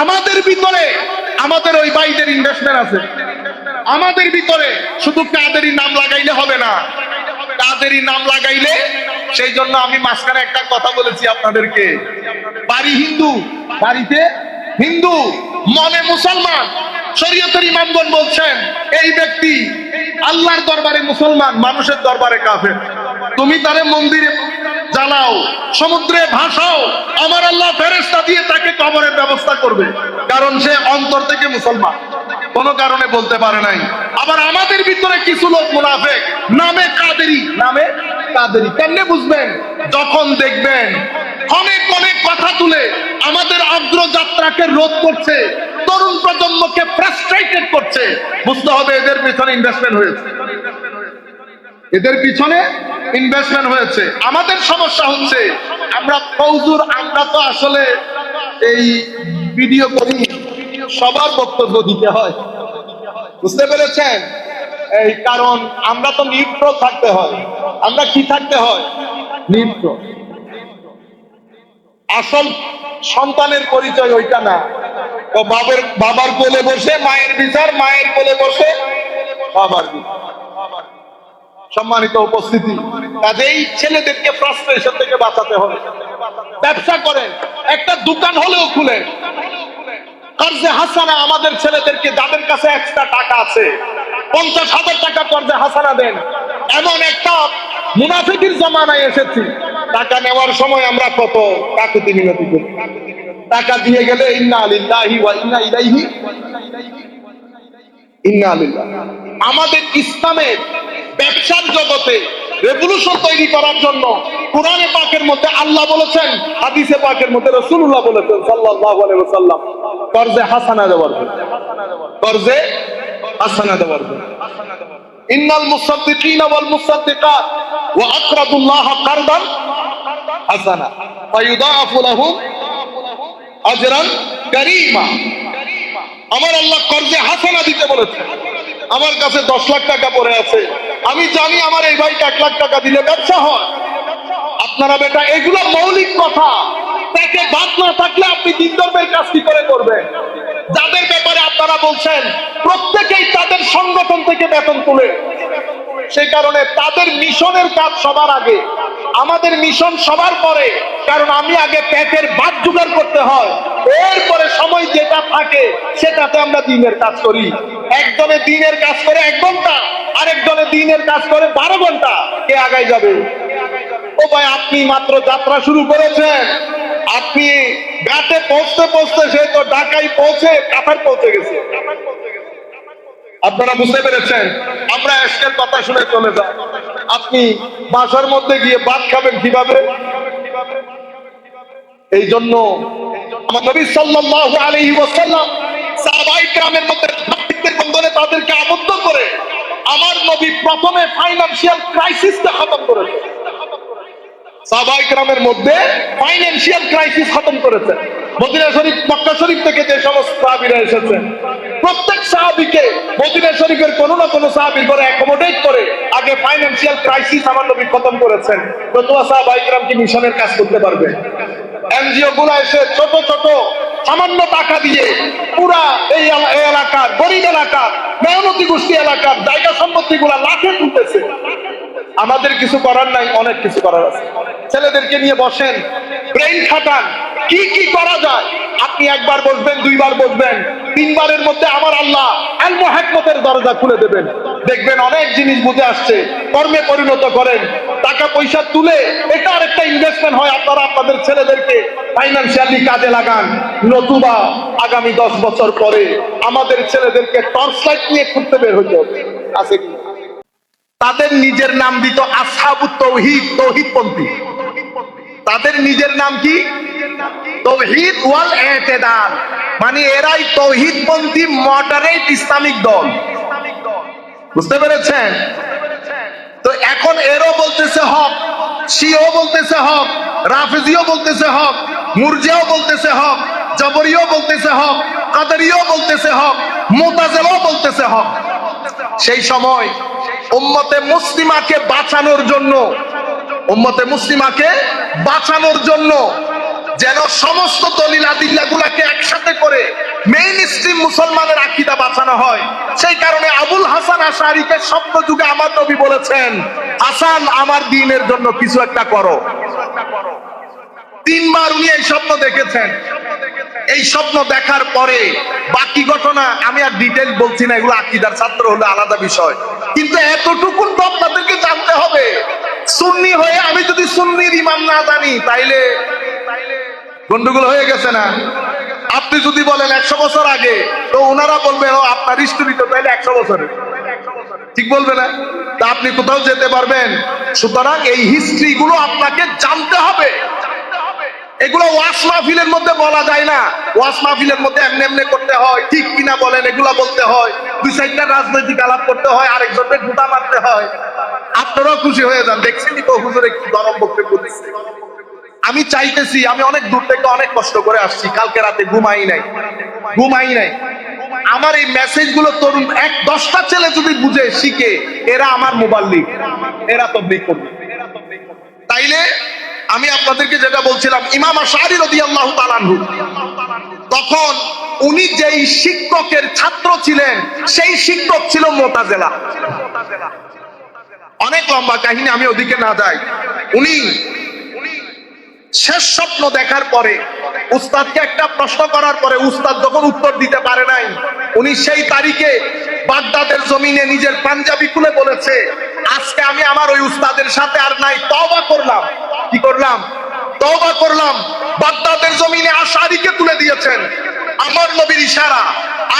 আমাদের ভিতরে আমাদের ওই ভাইদের ইনভেস্টমেন্ট আছে। আমাদের ভিতরে শুধু কাদেরই নাম লাগাইলে হবে না, কাদেরই নাম লাগাইলে, সেই জন্য আমি মাঝখানে একটা কথা বলেছি আপনাদেরকে, বাড়ি হিন্দু, বাড়িতে হিন্দু, মনে মুসলমান। শরীয়তের ইমামগণ বলছেন এই ব্যক্তি আল্লাহর দরবারে মুসলমান, মানুষের দরবারে কাফের। তুমি তারে মন্দিরে জ্বালাও, সমুদ্রে ভাসাও, আমার আল্লাহ ফেরেশতা দিয়ে তাকে কবরের ব্যবস্থা করবে, কারণ সে অন্তর থেকে মুসলমান, কোন কারণে বলতে পারে নাই। আবার আমাদের ভিতরে কিছু লোক মুনাফিক, নামে কাদেরি, নামে কাদেরি। কেমনে বুঝবেন? যখন দেখবেন অনেক অনেক কথা তুলে আমাদের অগ্রযাত্রাকে রোধ করছে, তরুণ প্রজন্মকে ফ্রাস্ট্রেটেড করছে, বুঝতে হবে এদের পিছনে ইনভেস্টমেন্ট হয়েছে, এদের পিছনে ইনভেস্টমেন্ট হয়েছে। আমাদের সমস্যা হচ্ছে আমরা ফৌজুর, আমরা তো আসলে এই ভিডিও করি, সবার বক্তব্য দিতে হয়, বুঝতে পেরেছেন? এই কারণ আমরা তো নিউট্রাল থাকতে হয়। আমরা কি থাকতে হয়? নিউট্রাল। আসল সন্তানের পরিচয় ওইটা না, তো বাবার কোলে বসে মায়ের বিচার, মায়ের কোলে বসে বাবার বিচার। সম্মানিত উপস্থিতি, কাজেই ছেলেদেরকে ফ্রাস্ট্রেশন থেকে বাঁচাতে হবে। ব্যবসা করেন, একটা দোকান হলেও খুলেন, কর্জে হাসানা আমাদের ছেলেদেরকে, যাদের কাছে এক্সট্রা টাকা আছে 50,000 টাকা কর্জে হাসানা দেন। এমন একটা মুনাফিকের জামানায় এসেছি, টাকা নেওয়ার সময় আমরা কত কাকুতি মিনতি করি, টাকা দিয়ে গেলে ইন্না লিল্লাহি ওয়া ইন্না ইলাইহি ইন্না লিল্লাহ। আমাদের ইসলামের ব্যবসার জগতে রেভলিউশন তৈরি করার জন্য কোরআনে পাকের মধ্যে আল্লাহ বলেছেন, হাদিসে পাকের মধ্যে রাসূলুল্লাহ বলেছেন সাল্লাল্লাহু আলাইহি ওয়াসাল্লাম, কর্জে হাসানা দেওয়ার জন্য, কর্জে হাসানা দেওয়ার জন্য। ইন্নাল মুসাদ্দিকিনা ওয়াল মুসাদ্দিকাত ওয়া আকরাদুল্লাহ কারদান হাসানা ফায়ুদাআফু লাহুম আজরান কারীমা। আমার আল্লাহ কর্জে হাসানা দিতে বলেছেন। আমার কাছে 10 লাখ টাকা পড়ে আছে, আমি জানি আমার এই ভাইকে 1 লাখ টাকা দিলে ব্যবসা হয়। আপনারা বেটা এগুলো মৌলিক কথা, তাকে বাদ না থাকলে আপনি দিন ধর্মের কাজ কি করে করবেন? যাদের ব্যাপারে আপনারা বলছেন প্রত্যেকেই তাদের সংগঠন থেকে বেতন তুলে, সেই কারণে তাদের মিশনের কাজ সবার আগে, আমাদের মিশন সবার পরে। কারণ আমি আগে পেটের ভাত জোগাড় করতে হয়, এরপরে সময় যেটা থাকে সেটাতে আমরা দিনের কাজ করি। একজনে দিনের কাজ করে 1 ঘন্টা, আরেকজনে দিনের কাজ করে 12 ঘন্টা, কে আগায় যাবে? ও ভাই, আপনি মাত্র যাত্রা শুরু করেছেন, আপনি ঘাটে পৌঁছতে পৌঁছতে সে তো ঢাকায় পৌঁছে কাতার পৌঁছে গেছে। আপনারা বুঝতে পেরেছেন? আমরা আজকের কথা শুনে চলে যাই, আপনি বাসার মধ্যে গিয়ে ভাত খাবেন কিভাবে? এই জন্য আমার নবী সাল্লাল্লাহু আলাইহি ওয়াসাল্লাম সাহাবায়ে কেরামের মধ্যে ভাতৃত্বের বন্ধনে তাদেরকে আবদ্ধ করে আমার নবী প্রথমে ফাইনান্সিয়াল ক্রাইসিসটা খতম করেছেন। সাহাবায়ে কেরামের মধ্যে ফাইনান্সিয়াল ক্রাইসিস খতম করেছেন। মদিনা শরীফ, মক্কা শরীফ থেকে যে সমস্ত সাহাবীরা এসেছেন, প্রত্যেক সাহাবীকে মদিনা শরীফের কোনো না কোনো সাহাবীর ঘরে অ্যাকোমোডেট করে আগে ফাইনান্সিয়াল ক্রাইসিস আমার নবী খতম করেছেন। নতুবা সাহাবায়ে কেরাম কি মিশনের কাজ করতে পারবে? এনজিও গুলা এসে ছোট ছোট সামান্য টাকা দিয়ে পুরা এই এলাকার, গরিব এলাকার, মেহনতি গোষ্ঠী এলাকার জায়গা সম্পত্তি গুলা লাখে তুলতেছে। আমাদের কিছু করার নাই, অনেক কিছু করার আছে। ছেলেদেরকে নিয়ে বসেন, ব্রেইন খাটান, কি কি করা যায়। আপনি 1 বার বসবেন, 2 বার বসবেন, 3 বারের মধ্যে আমার আল্লাহ ইলম ও হিকমতের দরজা খুলে দেবেন। দেখবেন অনেক জিনিস বুঝে আসছে, কর্মে পরিণত করেন, টাকা পয়সা তুলে এটা আরেকটা ইনভেস্টমেন্ট হয়। আপনারা আপনাদের ছেলেদেরকে ফাইনান্সিয়ালি কাজে লাগান, নতুবা আগামী 10 বছর পরে আমাদের ছেলেদেরকে টর্চ লাইট নিয়ে ঘুরতে বের হতে হবে। আছে কি? তাদের নিজের নাম দিত আসহাবুত তাওহীদ, তাওহীদপন্থী। তাদের নিজের নাম কি? তাওহীদ ওয়াল ইতিদাল, মানে এরাই তাওহীদপন্থী মডারেট ইসলামিক দল। বুঝতে পেরেছেন? তো এখন এরও বলতেছে হক, শিও বলতেছে হক, রাফিজিও বলতেছে হক, মুরজিও বলতেছে হক, জবরিও বলতেছে হক, কাদরিও বলতেছে হক, মুতাজিলাও বলতেছে হক। সেই সময় উম্মতে মুসলিমাকে বাঁচানোর জন্য, উম্মতে মুসলিমাকে বাঁচানোর জন্য যেন সমস্ত দলিল আদিল্লা গুলাকে একসাথে করে মেইন স্ট্রিম মুসলমানের আকীদা বাঁচানো হয়। সেই কারণে আবুল হাসান আশআরীকে স্বপ্ন যুগে আমার নবী বলেছেন, হাসান আমার দ্বীনের জন্য কিছু একটা করো। 3 বার উনি এই স্বপ্ন দেখেছেন। এই স্বপ্ন দেখার পরে বাকি ঘটনা আমি আর ডিটেইল বলছি না, এগুলো আকীদার ছাত্র হলে আলাদা বিষয়, কিন্তু এতটুকুন তো আপনাদেরকে জানতে হবে। সুন্নি হয়ে আমি যদি সুন্নির ইমাম না জানি তাইলে গন্ডগোল হয়ে গেছে না? আপনি যদি বলেন 100 বছর আগে, তো ওনারা বলবে ও আপনার হিস্টরি তো তাইলে 100 বছরের, ঠিক বলবে না? তা আপনি কোথাও যেতে পারবেন? সুতরাং এই হিস্ট্রি গুলো আপনাকে জানতে হবে। এগুলো ওয়াজ মাহফিলের মধ্যে বলা যায় না। ওয়াজ মাহফিলের মধ্যে এমনি এমনি করতে হয়, ঠিক কিনা বলেন এগুলা বলতে হয়, 2-4টা রাজনৈতিক আলাপ করতে হয়, আরেকজনকে গুটা মারতে হয়। আপনারাও খুশি হয়ে যান, দেখছেন তো হুজুর একটু গরম বক্তব্য দিচ্ছে। আমি চাইতেছি, আমি অনেক দূর থেকে অনেক কষ্ট করে আসছি, কালকে রাতে ঘুমাই নাই। আমার এই মেসেজ গুলো তরুণ 10টা ছেলে যদি বুঝে শিখে, এরা আমার মুবাল্লিগ, এরা তাবলীগ করবে। তাইলে আমি আপনাদেরকে যেটা বলছিলাম, ইমাম আশআরী রাদিয়াল্লাহু তাআলা আনহু, তখন উনি যেই শিক্ষকের ছাত্র ছিলেন সেই শিক্ষক ছিল মুতাজিলা। অনেক লম্বা কাহিনী, আমি ওদিকে না যাই। উনি শেষ স্বপ্ন দেখার পরে উস্তাদকে একটা প্রশ্ন করার পরে উস্তাদ যখন উত্তর দিতে পারে নাই, উনি সেই তারিখে বাগদাদের জমিনে নিজের পাঞ্জাবি খুলে বলেছে, আজকে আমি আমার ওই উস্তাদের সাথে আর নাই, তওবা করলাম। কি করলাম? তওবা করলাম। বাগদাদের জমিনে আশআরীকে তুলে দিয়েছেন আমার নবীর ইশারা,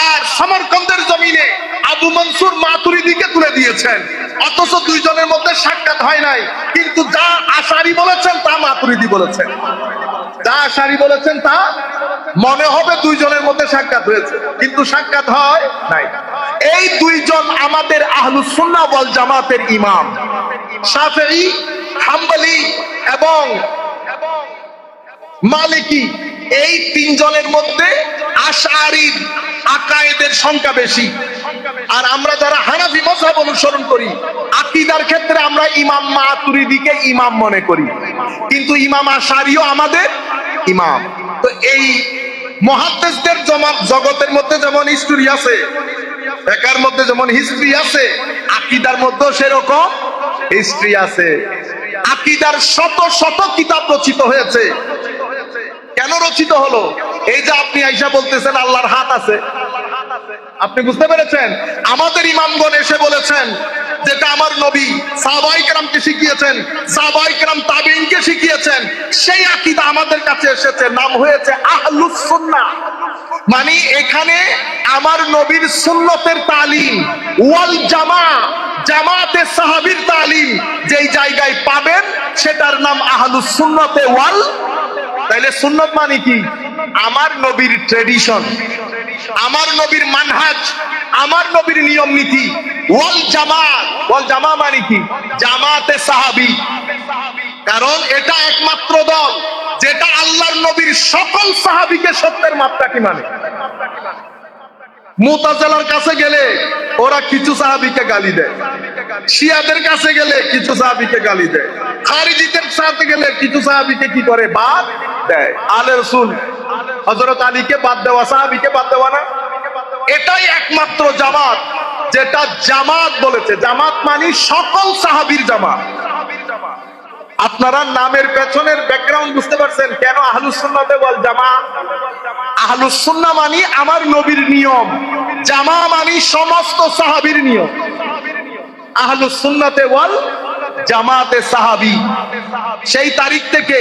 আর সমরকন্দের জমিনে আবু মনসুর মাতুরিদিকে তুলে দিয়েছেন। অথচ দুইজনের মধ্যে সাক্ষাৎ হয় নাই, কিন্তু যা আশআরী বলেছেন তা মাতুরিদি বলেছেন, যা আশআরী বলেছেন তা মনে হবে দুইজনের মধ্যে সাক্ষাৎ হয়েছে, কিন্তু সাক্ষাৎ হয় নাই। এই দুইজন আমাদের আহলুস সুন্নাহ ওয়াল জামাতের ইমাম, শাফিঈ, হাম্বলী এবং মালিকি। এই 3 জনের মধ্যে আশআরীর আকায়েদের সংখ্যা বেশি। আর আমরা যারা হানাফি মাযহাব অনুসরণ করি, আকীদার ক্ষেত্রে আমরা ইমাম মাতুরিদিকে ইমাম মনে করি, কিন্তু ইমাম আশআরীও আমাদের ইমাম। তো এই মুহাদ্দিসদের জগতের মধ্যে যেমন হিস্টরি আছে, ফিকহের মধ্যে যেমন হিস্টরি আছে, আকীদার মধ্যেও সেরকম হিস্টরি আছে। আকীদার শত শত কিতাব রচিত হয়েছে। কেন রচিত হলো? এই যে আপনি আয়েশা বলতেছেন আল্লাহর হাত আছে, আপনি বুঝতে পেরেছেন? আমাদের ইমামগণ এসে বলেছেন যেটা আমার নবী সাহাবায়ে কেরামকে শিখিয়েছেন, সাহাবায়ে কেরাম তাবেঈনকে শিখিয়েছেন, সেই আকীদা আমাদের কাছে এসেছে, নাম হয়েছে আহলুস সুন্নাহ। মানে এখানে আমার নবীর সুন্নতের তালিম ওয়াল জামাতে সাহাবীর তালিম যেই জায়গায় পাবেন সেটার নাম আহলুস সুন্নতে ওয়াল। তাইলে সুন্নত মানে কি? আমার নবীর ট্রেডিশন, আমার নবীর মানহাজ, আমার নবীর নিয়ম নীতি। ওয়াল জামা মানে কি? জামাতে সাহাবী। কারণ এটা একমাত্র দল যেটা আল্লাহর নবীর সকল সাহাবীকে সত্যের মাপকাঠি মানে। মুতাজিলার কাছে গেলে ওরা কিছু সাহাবীকে গালি দেয়, শিয়াদের কাছে গেলে কিছু সাহাবীকে গালি দেয়, খারিজিদের সাথে গেলে কিছু সাহাবীকে কি করে? বাদ দেয়। আলে রাসূল হযরত আলীকে বাদ দেওয়া, সাহাবীকে বাদ দেওয়া না। এটাই একমাত্র জামাত যেটা জামাত বলেছে। জামাত মানে সকল সাহাবীর জামাত। আপনারা নামের পেছনের ব্যাকগ্রাউন্ড বুঝতে পারছেন কেন আহলুস সুন্নাতে ওয়াল জামাত? আহলুস সুন্নাহ মানে আমার নবীর নিয়ম, জামা মানে সমস্ত সাহাবীর নিয়ম। আহলুস সুন্নাতে ওয়াল জামাতে সাহাবী। সেই তারিখ থেকে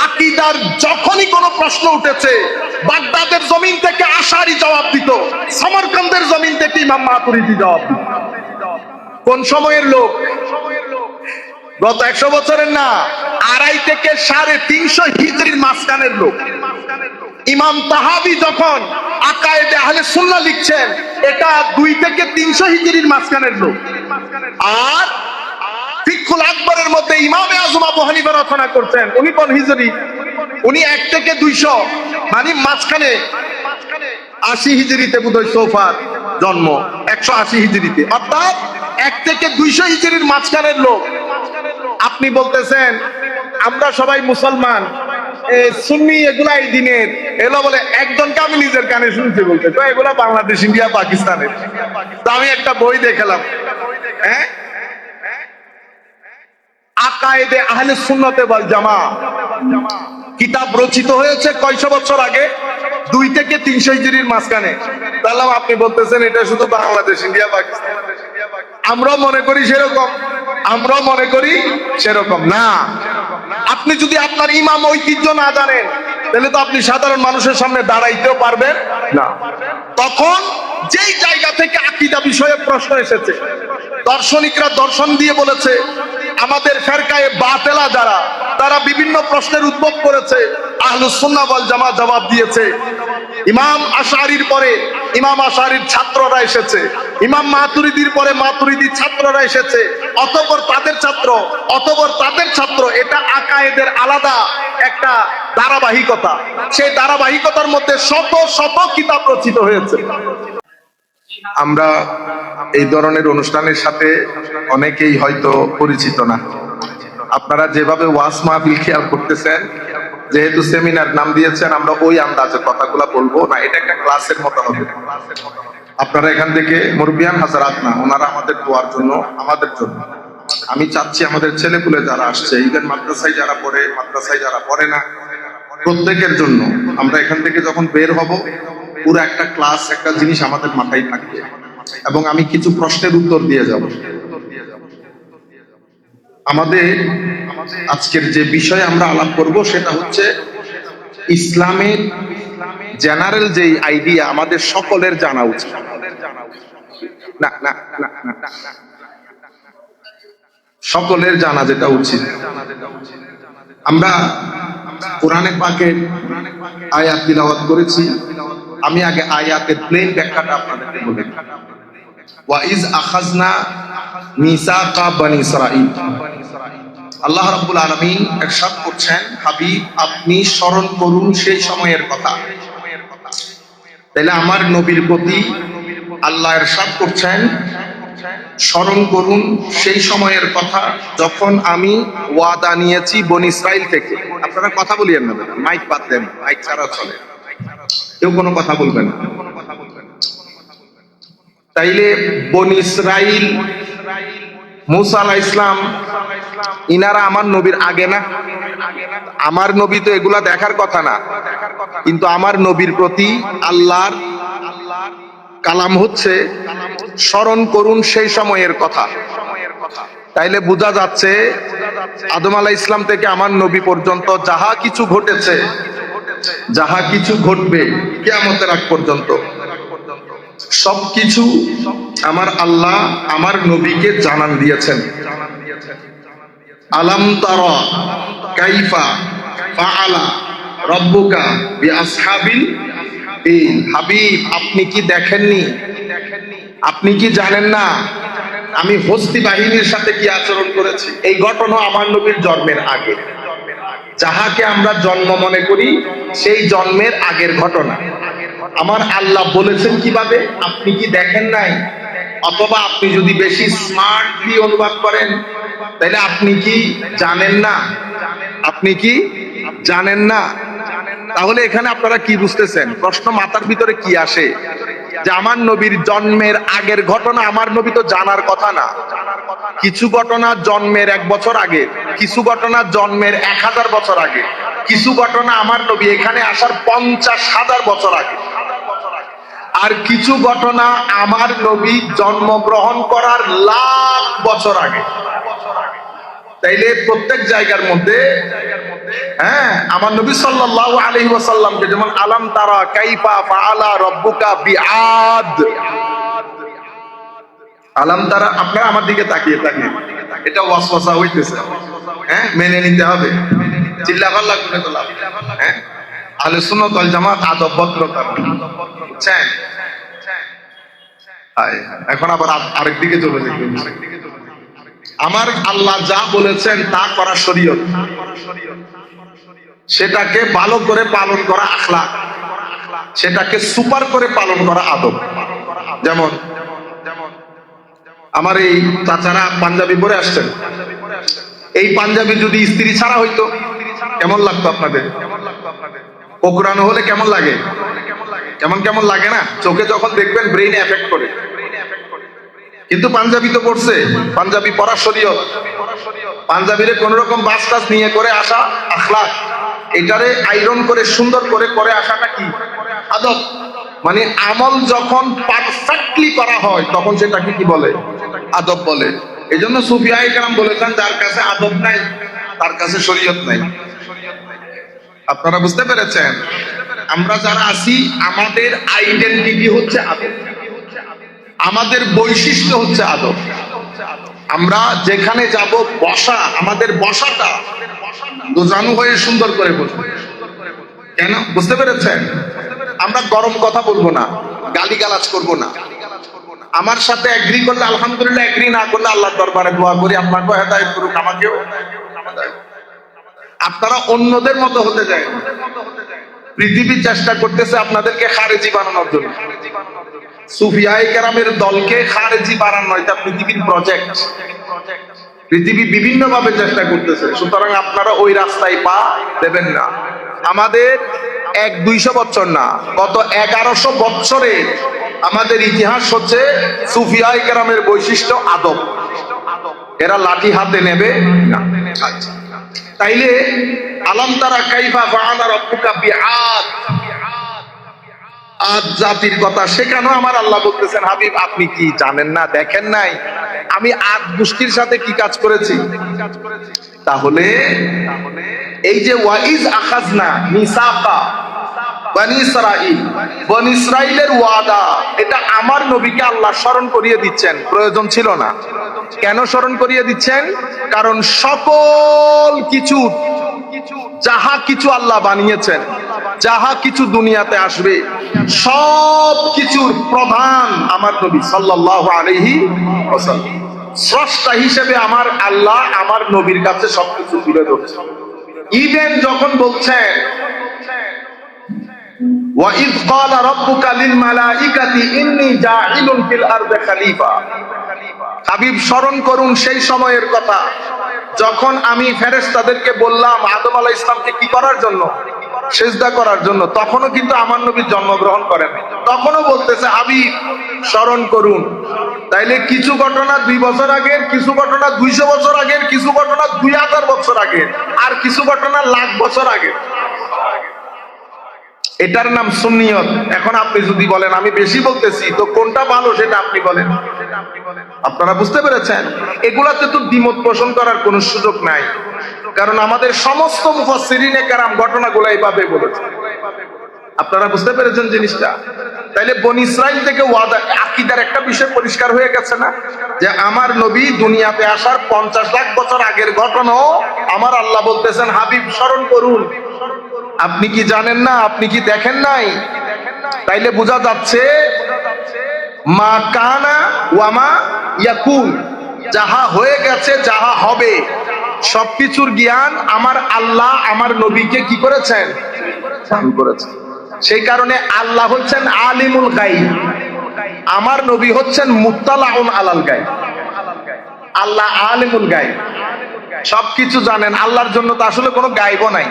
আকীদার যখনই কোনো প্রশ্ন উঠেছে, বাগদাদের জমিন থেকে আশআরী জবাব দিত, সমরকন্দের জমিন থেকে ইমাম মাতুরিদি জবাব দিত। কোন সময়ের লোক? গত 100 বছরের না, 250 থেকে 350 হিজরির মাঝখানের লোক। ইমাম তাহাবী যখন আকায়েদে আহলে সুন্নাহ লিখছেন, এটা 2 থেকে 300 হিজরির মাঝখানের লোক। আর ফিকহুল আকবরের মধ্যে ইমামে আযম আবু হানিফা রচনা করছেন, উনি কোন হিজরি? উনি 1 থেকে 200, মানে মাঝখানে 80 হিজরিতে বোধহয় সোফার জন্ম, 180 হিজরিতে, অর্থাৎ 1 থেকে 200 হিজরির মাঝখানের লোক। আপনি বলতেছেন আমরা সবাই মুসলমান, সুন্নি এগুলা এই দিনের এগুলো বলে একজনকে আমি নিজের কানে শুনছি বলতে, তো এগুলা বাংলাদেশ, ইন্ডিয়া, পাকিস্তানের। তো আমি একটা বই দেখলাম, হ্যাঁ, আকায়েদে আহলে সুন্নতে ওয়াল জামা কিতাব রচিত হয়েছে কয়শো বছর আগে, 2 থেকে 300 হিজরির মাঝখানে। তাহলে আপনি বলতেছেন এটা শুধু বাংলাদেশ, ইন্ডিয়া, পাকিস্তান। আমরাও মনে করি সেরকম, আমরাও মনে করি সেরকম না। আপনি যদি আপনার ইমাম ঐতিহ্য না জানেন, তাহলে তো আপনি সাধারণ মানুষের সামনে দাঁড়াইতেও পারবেন না। তখন যেই জায়গা থেকে আকীদা বিষয়ে প্রশ্ন এসেছে, দার্শনিকরা দর্শন দিয়ে বলেছে, আমাদের ফেরকায়ে বাতেলা যারা, তারা বিভিন্ন প্রশ্নের উদ্ভব করেছে, আহলুস সুন্নাহ ওয়াল জামাত জবাব দিয়েছে। ইমাম আশআরীর পরে ইমাম আশআরীর ছাত্ররা এসেছে, ইমাম মাতুরিদির পরে মাতুরিদির ছাত্ররা এসেছে, অতঃপর তাদের ছাত্র, অতঃপর তাদের ছাত্র। এটা আকায়েদের আলাদা একটা ধারাবাহিকতা। সেই ধারাবাহিকতার মধ্যে শত শত কিতাব রচিত হয়েছে। আমরা এই ধরনের অনুষ্ঠানের সাথে অনেকেই হয়তো পরিচিত না। আপনারা যেভাবে ওয়াজ মাহফিল খেয়াল করতেছেন, যেহেতু সেমিনার নাম দিয়েছেন, আমরা ওই আন্দাজে কথাগুলো বলবো না, এটা একটা ক্লাসের মতো হবে। আপনারা এখান থেকে মুরব্বিয়ান হাজারাত না, ওনারা আমাদের দোয়ার জন্য, আমাদের জন্য। আমি চাচ্ছি আমাদের ছেলেপুলে যারা আসছে, ইভেন মাদ্রাসায় যারা পড়ে, মাদ্রাসায় যারা পড়ে না, প্রত্যেকের জন্য আমরা এখান থেকে যখন বের হব, পুরো একটা ক্লাস, একটা জিনিস আমাদের মাথায় থাকবে, এবং আমি কিছু প্রশ্নের উত্তর দিয়ে যাব। আমাদের আজকের যে বিষয়ে আমরা আলাপ করব সেটা হচ্ছে ইসলামের জেনারেল যে আইডিয়া আমাদের সকলের জানা উচিত। না না না না, সকলের জানা যেটা উচিত। আমরা কোরআনে পাকের আয়াত তিলাওয়াত করেছি। আমি আগে আয়াতের প্লেন ব্যাখ্যাটা আপনাদেরকে বলি। ওয়াইজ আখাযনা মিসাকা বনি ইসরাঈল। আল্লাহ রাব্বুল আলামিন ইরশাদ করছেন, হাবিব আপনি স্মরণ করুন সেই সময়ের কথা। তাহলে আমার নবীর প্রতি আল্লাহ ইরশাদ করছেন, স্মরণ করুন সেই সময়ের কথা যখন আমি ওয়াদা নিয়েছি বনি ইসরাইল থেকে। আপনারা কথা বলিয়েন না, মাইক বাদ দেন, মাইক ছাড়া চলে, কেউ কোনো কথা বলবেন না। তাইলে বনি ইসরাইল, মুসা আলাইহিস সালাম, ইনারা আমার নবীর আগে না? আমার নবী তো এগুলা দেখার কথা না, কিন্তু আমার নবীর প্রতি আল্লাহর কালাম হচ্ছে স্মরণ করুন সেই সময়ের কথা। তাইলে বোঝা যাচ্ছে আদম আলাইহিস সালাম থেকে আমার নবী পর্যন্ত যাহা কিছু ঘটেছে, যাহা কিছু ঘটবে কিয়ামতের আগ পর্যন্ত, সবকিছু আমার আল্লাহ আমার নবীকে জানান দিয়েছেন। আলাম তারা কাইফা ফাআলা রাব্বুকা বিআসহাবিল ফিল। হাবিব আপনি কি দেখেননি, আপনি কি জানেন না আমি হস্তি বাহিনীর সাথে কি আচরণ করেছি? এই ঘটনা আমার নবীর জন্মের আগে, যাহাকে আমরা জন্ম মনে করি সেই জন্মের আগের ঘটনা আমার আল্লাহ বলেছেন কিভাবে, আপনি কি দেখেন নাই? অথবা আপনি যদি বেশি স্মার্টলি অনুবাদ করেন, তাহলে আপনি কি জানেন না? আপনি কি জানেন না? তাহলে এখানে আপনারা কি বুঝতেছেন? প্রশ্ন মাথার ভিতরে কি আসে যে আমার নবীর জন্মের আগের ঘটনা আমার নবী তো জানার কথা না। কিছু ঘটনা জন্মের 1 বছর আগে, কিছু ঘটনা জন্মের 1000 বছর আগে, কিছু ঘটনা আমার নবী এখানে আসার 50,000 বছর আগে, আর কিছু ঘটনা আমার নবী জন্মগ্রহণ করার লাখ বছর আগে। তাইলে প্রত্যেক জায়গার মধ্যে হ্যাঁ আমার নবী সাল্লাল্লাহু আলাইহি ওয়াসাল্লামকে যেমন আলাম তারা কাইফা ফাআলা রাব্বুকা বিআদ, আলাম তারা, আপনারা আমার দিকে তাকিয়ে তাকিয়ে, এটা ওয়াসওয়াসা হইতেছে, হ্যাঁ মেনে নিতে হবে, চিল্লাবার লাগবে তো লাভ। হ্যাঁ আহলে সুন্নাত ওয়াল জামাত আদব ভদ্রতা, বুঝছেন? এখন আবার আরেক দিকে চলে যাবেন। আমার আল্লাহ যা বলেছেন তা করা শরীয়ত, সেটাকে ভালো করে পালন করা আখলাক, সেটাকে সুপার করে পালন করা আদব। যেমন আমার এই চাচারা পাঞ্জাবি পরে আসছেন, এই পাঞ্জাবি যদি স্ত্রী ছাড়া হইতো কেমন লাগতো আপনাদের? কোকড়ানো হলে কেমন লাগে? কেমন কেমন লাগে না? চোখে যখন দেখবেন ব্রেইনে এফেক্ট করে। কিন্তু পাঞ্জাবি তো পড়ছে, পাঞ্জাবি পরা শরীয়ত, পাঞ্জাবিরে কোন রকম বাস টাস নিয়ে করে আসা আখলাক, এটারে আয়রন করে সুন্দর করে করে আসাটা কি আদব। মানে আমল যখন পারফেক্টলি করা হয় তখন সেটাকে কি বলে? আদব বলে। এই জন্য সুফিয়ায়ে কেরাম বলেছেন, যার কাছে আদব নাই তার কাছে শরীয়ত নাই। আপনারা বুঝতে পেরেছেন? আমরা যারা আছি আমাদের আইডেন্টিটি হচ্ছে আদব, আমাদের বৈশিষ্ট্য হচ্ছে আদব। আমরা যেখানে যাব বসা, আমাদের বসাটা দোজানু হয়ে সুন্দর করে বসবো। কেন? বুঝতে পেরেছেন? আমরা গরম কথা বলবো না, গালিগালাজ করবো না। আমার সাথে এগ্রি করলে আলহামদুলিল্লাহ, এগ্রি না করলে আল্লাহর দরবারে দোয়া করি আপনাকে হেদায়েত করুক, আমাকেও। আপনারা অন্যদের মতো হতে যায়। পৃথিবী চেষ্টা করতেছে আপনাদেরকে খারেজি বানানোর জন্য। সুফিয়ায়ে কেরামের দলকে খারেজি বানানো, এটা পৃথিবীর প্রজেক্ট। পৃথিবী বিভিন্ন ভাবে চেষ্টা করতেছে, সুতরাং আপনারা ওই রাস্তায় পা দেবেন না। আমাদের 100-200 বছর না, গত 1100 বছরে আমাদের ইতিহাস হচ্ছে সুফিয়ায়ে কেরামের বৈশিষ্ট্য আদব। এরা লাঠি হাতে নেবে না। তাইলে আলাম তারা কাইফা ফাআলা রাব্বুকা বিআদ, আদ জাতির কথা শেখানো আমার আল্লাহ বলতেছেন, হাবিব আপনি কি জানেন না, দেখেন নাই আমি আদ গোষ্ঠীর সাথে কি কাজ করেছি? তাহলে এই যে ওয়াইজ আখাজনা মিসাকা বনি ইসরাইল, বনি ইসরাইলের ওয়াদা, এটা আমার নবীকে আল্লাহ স্মরণ করিয়ে দিচ্ছেন। প্রয়োজন ছিল না। কেন স্মরণ করিয়ে দিচ্ছেন? কারণ সকল কিছু, যাহা কিছু আল্লাহ বানিয়েছেন, যাহা কিছু দুনিয়াতে আসবে, সব কিছুর প্রধান আমার নবী সাল্লাল্লাহু আলাইহি ওয়াসাল্লাম। স্রষ্টা হিসেবে আমার আল্লাহ আমার নবীর কাছে সবকিছু তুলে ধরছে। ইভেন যখন বলছেন ওয়াইদ ক্বালা রাব্বুকা লিল মালাইকাতি ইন্নী জাইলুন ফিল আরদি খলিফা, হাবিব স্মরণ করুন সেই সময়ের কথা যখন আমি ফেরেশতাদেরকে বললাম আদম আলাইহিস সালামকে কি করার জন্য? সিজদা করার জন্য। তখনও কিন্তু আমার নবী জন্মগ্রহণ করেন, তখনও বলতেছে হাবিব স্মরণ করুন। তাইলে কিছু ঘটনা 2 বছর আগের, কিছু ঘটনা 200 বছর আগের, কিছু ঘটনা 2000 বছর আগের, আর কিছু ঘটনা লাখ বছর আগের। এটার নাম সুন্নিয়ত। এখন আপনি যদি বলেন আমি বেশি বলতেছি, তো কোনটা ভালো সেটা আপনি বলেন। আপনারা বুঝতে পেরেছেন? এগুলাতে তো দ্বিমত পোষণ করার কোনো সুযোগ নাই, কারণ আমাদের সমস্ত মুফাসসিরিনে কেরাম ঘটনাগুলো এইভাবে বলেছে। আপনারা বুঝতে পেরেছেন জিনিসটা? তাইলে বনি ইসরাইল থেকে ওয়াদা, আকীদার একটা বিষয় পরিষ্কার হয়ে গেছে না, যে আমার নবী দুনিয়াতে আসার 50 লাখ বছর আগের ঘটনাও আমার আল্লাহ বলতেছেন হাবিব স্মরণ করুন। আপনি কি জানেন না? আপনি কি দেখেন নাই? তাইলে বোঝা যাচ্ছে মা কানা ওয়া মা ইয়াকুন, যাহা হয়ে গেছে, যাহা হবে, সবকিছুর জ্ঞান আমার আল্লাহ আমার নবীকে কি করেছেন? দান করেছেন। সেই কারণে আল্লাহ হচ্ছেন আলিমুল গায়ব, আমার নবী হচ্ছেন মুত্তালাউন আলাল গায়ব। আল্লাহ আলিমুল গায়ব, সবকিছু জানেন। আল্লাহর জন্য তো আসলে কোনো গায়বও নাই।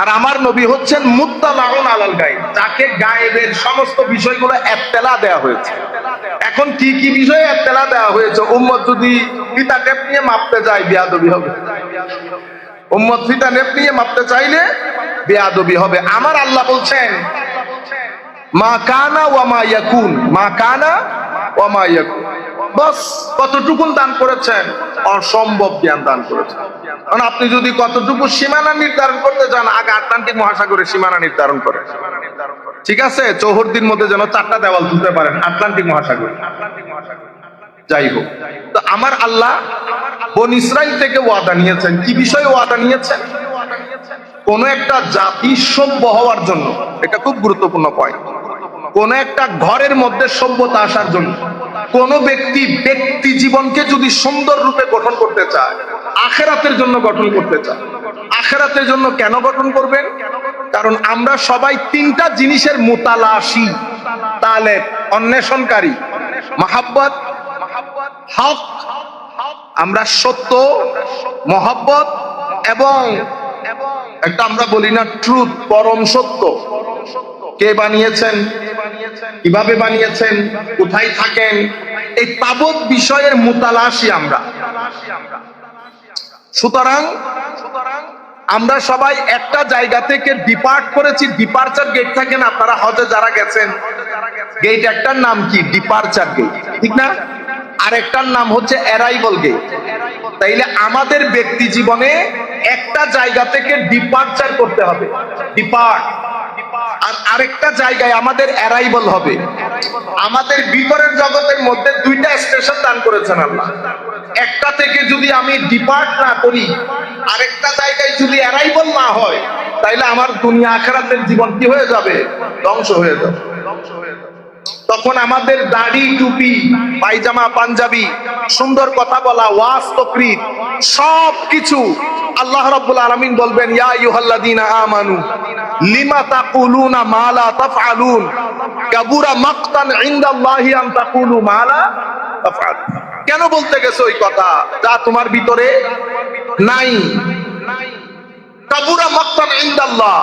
আর আমার নবী হচ্ছেন মুত্তালাউন আলাল গায়ব, যাকে গায়েবের সমস্ত বিষয়গুলো ইত্তেলা দেওয়া হয়েছে। এখন কি কি বিষয়ে ইত্তেলা দেওয়া হয়েছে? উম্মত যদি ফিতা টেপ নিয়ে মাপতে যায় বেয়াদবি হবে। উম্মত ফিতা টেপ নিয়ে মাপতে চাইলে বেয়াদবি হবে। আমার আল্লাহ বলছেন মা কানা ওয়া মা ইয়াকুন, মা কানা ওয়া মা ইয়াকুন। বাস কতটুকু দান করেছেন? অসম্ভব জ্ঞান দান করেছেন। কারণ আপনি যদি কতটুকু সীমানা নির্ধারণ করতে চান, আগে আটলান্টিক মহাসাগরের সীমানা নির্ধারণ করেন। ঠিক আছে, চৌহদ্দির মধ্যে যেন 4টা দেওয়াল তুলতে পারেন আটলান্টিক মহাসাগর। যাই হোক, তো আমার আল্লাহ বনি ইসরাইল থেকে ওয়াদা নিয়েছেন। কি বিষয়ে ওয়াদা নিয়েছেন? কোন একটা জাতি সভ্য হওয়ার জন্য, এটা খুব গুরুত্বপূর্ণ পয়েন্ট। কোন একটা ঘরের মধ্যে সভ্যতা আসার জন্য, কোন ব্যক্তি জীবনকে যদি সুন্দর রূপে গঠন করতে চায়, আখিরাতের জন্য গঠন করতে চায়, আখিরাতের জন্য কেন গঠন করবেন? কারণ আমরা সবাই 3টা জিনিসের মুতালাশি, তালেব, অন্বেষণকারী। মাহাব্বত, হক, আমরা সত্য, মহব্বত এবং একটা আমরা বলি না ট্রুথ, পরম সত্য, কে বানিয়েছেন, কিভাবে বানিয়েছেন, কোথায় থাকেন, এই তাবৎ বিষয়ের মুতালাশি আমরা। সুতরাং আমরা সবাই একটা জায়গা থেকে ডিপার্ট করেছি। ডিপার্চার গেট থাকেন, আপনারা হজে যারা গেছেন, গেট একটার নাম কি? ডিপার্চার গেট, ঠিক না? আর একটার নাম হচ্ছে অ্যারাইভাল গেট। তাইলে আমাদের ব্যক্তি জীবনে একটা জায়গা থেকে ডিপার্চার করতে হবে, ডিপার্ট, আর আরেকটা জায়গায় আমাদের অ্যারাইভাল হবে। আমাদের ভিতরের জগতের মধ্যে দুইটা স্টেশন দান করেছেন আল্লাহ। একটা থেকে যদি আমি ডিপার্ট না করি, আরেকটা জায়গায় যদি অ্যারাইভাল না হয়, তাইলে আমার দুনিয়া আখিরাতের জীবন কি হয়ে যাবে? ধ্বংস হয়ে যাবে। তখন আমাদের দাড়ি, টুপি, পায়জামা, পাঞ্জাবি, সুন্দর কথা বলা, ওয়াজ, তাকরীর, সব কিছু আল্লাহ রাব্বুল আলামিন বলবেন, ইয়া আইয়ুহাল্লাযীনা আমানু লিমা তাকুলুনা মা লা তাফআলুন কাবুরা মাকতান ইনদাল্লাহি আন তাকুলু মা লা তাফআল। কেন বলতে গেছো ওই কথা যা তোমার ভিতরে নাই? কাবুরা মাকতান ইনদাল্লাহ,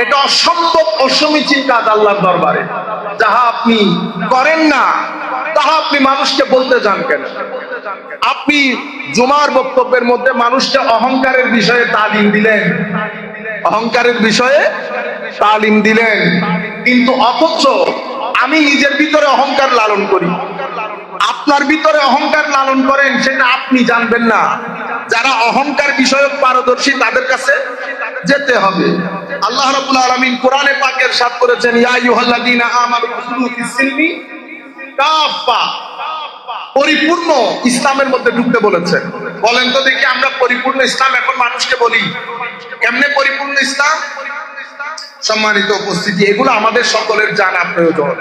এটা অসম্ভব, অসমীচীন কাজ আল্লাহর দরবারে। যাহা আপনি করেন না, তাহা আপনি মানুষকে বলতে যান কেন? আপনি জুমার বক্তব্যের মধ্যে মানুষকে অহংকারের বিষয়ে তালিম দিলেন, অহংকারের বিষয়ে তালিম দিলেন, কিন্তু অথচ আমি নিজের ভিতরে অহংকার লালন করি। আপনার ভিতরে অহংকার লালন করেন, সেটা আপনি জানবেন না। যারা অহংকার বিষয়ক পারদর্শী তাদের কাছে যেতে হবে। আল্লাহ রাব্বুল আলামিন কোরআনে পাকে ইরশাদ করেছেন, ইয়া আইয়ুহাল্লাযীনা আমানু উদখুলু ফিস-সিলমি কাফা, পরিপূর্ণ ইসলামের মধ্যে ঢুকতে বলেছেন। বলেন তো দেখি, আমরা পরিপূর্ণ ইসলাম এখন মানুষকে বলি, কেমনে পরিপূর্ণ ইসলাম? সম্মানিত উপস্থিতি, এগুলো আমাদের সকলের জানা প্রয়োজন।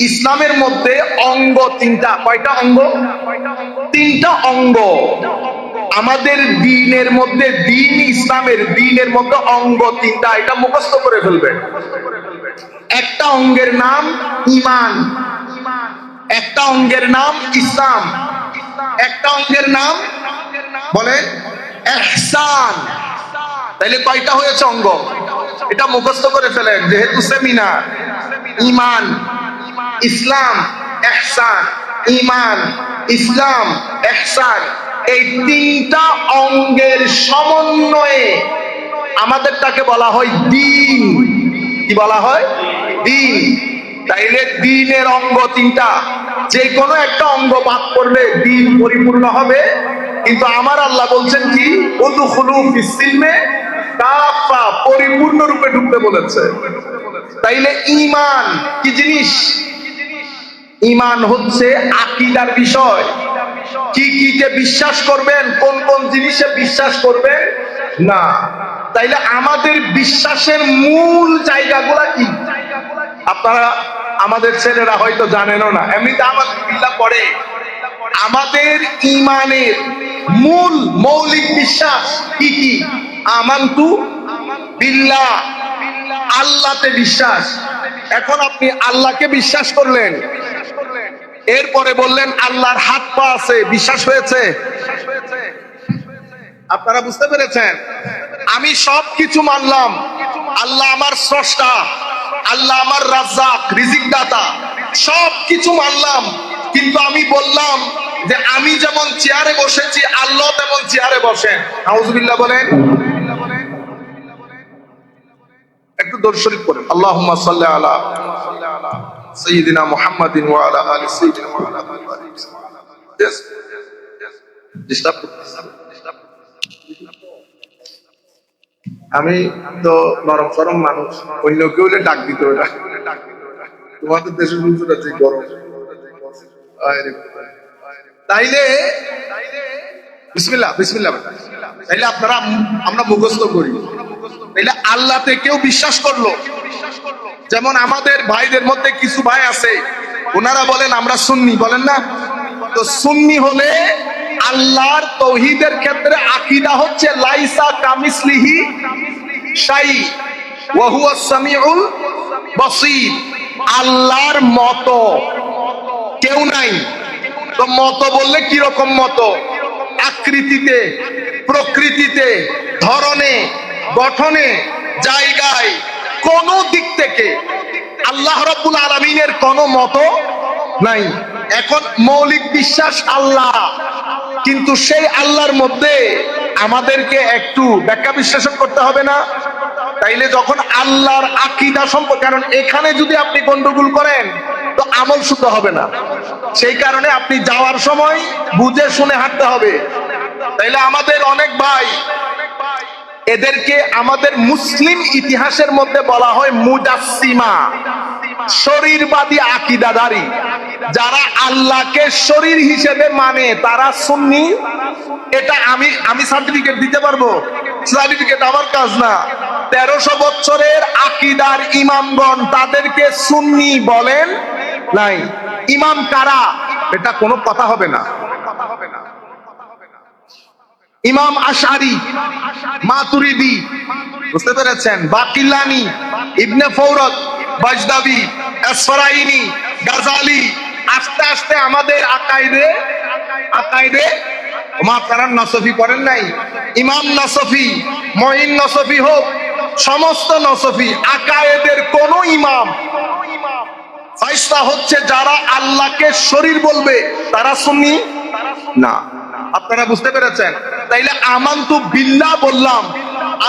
ইসলামের মধ্যে অঙ্গ তিনটা। কয়টা অঙ্গ? তিনটা অঙ্গ। আমাদের দ্বীনের মধ্যে, দ্বীন ইসলামের দ্বীনের মধ্যে অঙ্গ তিনটা, এটা মুখস্থ করে ফেলবেন। একটা অঙ্গের নাম ঈমান, একটা অঙ্গের নাম ইসলাম, একটা অঙ্গের নাম বলেন ইহসান। তাইলে কয়টা হয়েছে অঙ্গ? এটা মুখস্থ করে ফেলেন, যেহেতু সেমিনার। ঈমান, ইসলাম, ইহসান, ঈমান, ইসলাম, ইহসান, এই তিনটা অঙ্গের সমন্বয়ে আমাদেরটাকে বলা হয় দ্বীন। কি বলা হয়? দ্বীন। তাইলে দ্বীনের অঙ্গ তিনটা, যে কোনো একটা অঙ্গ বাদ করলে দ্বীন পরিপূর্ণ হবে। কিন্তু আমার আল্লাহ বলছেন কি? উদখুলু ফিস-সিলমি কাফা, পরিপূর্ণ রূপে ঢুকতে বলেছে। তাইলে ঈমান কি জিনিস? ঈমান হচ্ছে আকীদার বিষয়। কি কিতে বিশ্বাস করবেন, কোন কোন জিনিসে বিশ্বাস করবেন না। তাইলে আমাদের বিশ্বাসের মূল জায়গাগুলা কি? আপনারা, আমাদের ছেলেরা হয়তো জানেনও না, এমনিতে আমাদের বিল্লাহ পড়ে। আমাদের ঈমানের মূল মৌলিক বিশ্বাস কি কি? আমানতু বিল্লাহ, আল্লাহতে বিশ্বাস। এখন আপনি আল্লাহকে বিশ্বাস করলেন, এরপরে বললেন আল্লাহর হাত পা আছে, বিশ্বাস হয়েছে? আপনারা বুঝতে পেরেছেন? আমি সব কিছু মানলাম, আল্লাহ আমার স্রষ্টা, আল্লাহ আমার রাজ্জাক, রিজিক দাতা, সব কিছু মানলাম, কিন্তু আমি বললাম যে আমি যেমন চেয়ারে বসেছি আল্লাহ তেমন চেয়ারে বসেন। নাউজুবিল্লাহ বলেন। একটু দরুদ শরীফ পড়েন, আল্লাহুম্মা সাল্লি আলা সাইয়্যিদিনা মুহাম্মাদিন ওয়া আলা আলি সাইয়্যিদিনা মুহাম্মাদ। ডিস্টার্ব করতেছি? আমি তো নরম সরম মানুষ, অন্য কেউ হলে ডাক দিত। ওটা তোমাদের দেশের হুজুরা যে গরম। তাইলে বিসমিল্লাহ বিসমিল্লাহ, তাইলে আপনারা, আমরা মুখস্থ করি। তাইলে আল্লাহতে কেউ বিশ্বাস করলো, যেমন আমাদের ভাইদের মধ্যে কিছু ভাই আছে, ওনারা বলেন আমরা সুন্নি, বলেন না? তো সুন্নি হলে আল্লাহর তাওহীদের ক্ষেত্রে আকীদা হচ্ছে লাইসা কামিসলিহি শাই ওয়া হুয়াস সামিউল বাসীর। আল্লাহর মতো কেউ নাই। তো মতো বললে কি রকম মতো? আকৃতিতে, প্রকৃতিতে, ধরনে, গঠনে, জায়গায়, কোন দিক থেকে আল্লাহ রাব্বুল আলামিনের কোনো মত নাই। এখন মৌলিক বিশ্বাস আল্লাহ, কিন্তু সেই আল্লাহর মধ্যে আমাদেরকে একটু ব্যাখ্যা বিশ্লেষণ করতে হবে না? তাইলে যখন আল্লাহর আকীদা সম্পর্কে, কারণ এখানে যদি আপনি গন্ডগোল করেন তো আমল শুদ্ধ হবে না। সেই কারণে আপনি যাওয়ার সময় বুঝে শুনে হাঁটতে হবে। তাইলে আমাদের অনেক ভাই, এদেরকে আমাদের মুসলিম ইতিহাসের মধ্যে বলা হয় মুজাসসিমা, শরীরবাদী আকীদাধারী। যারা আল্লাহকে শরীর হিসেবে মানে তারা সুন্নি। এটা আমি সার্টিফিকেট দিতে পারবো, সার্টিফিকেট আমার কাজ না। 1300 বছরের আকীদার ইমামগণ তাদেরকে সুন্নি বলেন নাই। ইমাম কারা, এটা কোনো কথা হবে না। ইমাম আশআরী, মাতুরিদি, বুঝতে পেরেছেন, বাকিলানি, ইবনে ফৌরত, বাজদাবি, আসফারাইনি, গাজালি, আস্তে আস্তে আমাদের আকাইদে মাতারান নসফি পড়েন নাই, ইমাম নসফি, মঈন নসফি হোক, সমস্ত নসফি আকায়েদের কোন ইমাম ফয়সালা হচ্ছে যারা আল্লাহকে শরীর বলবে তারা সুন্নি না। আপনারা বুঝতে পেরেছেন? তাইলে আমানতু বিল্লাহ বললাম,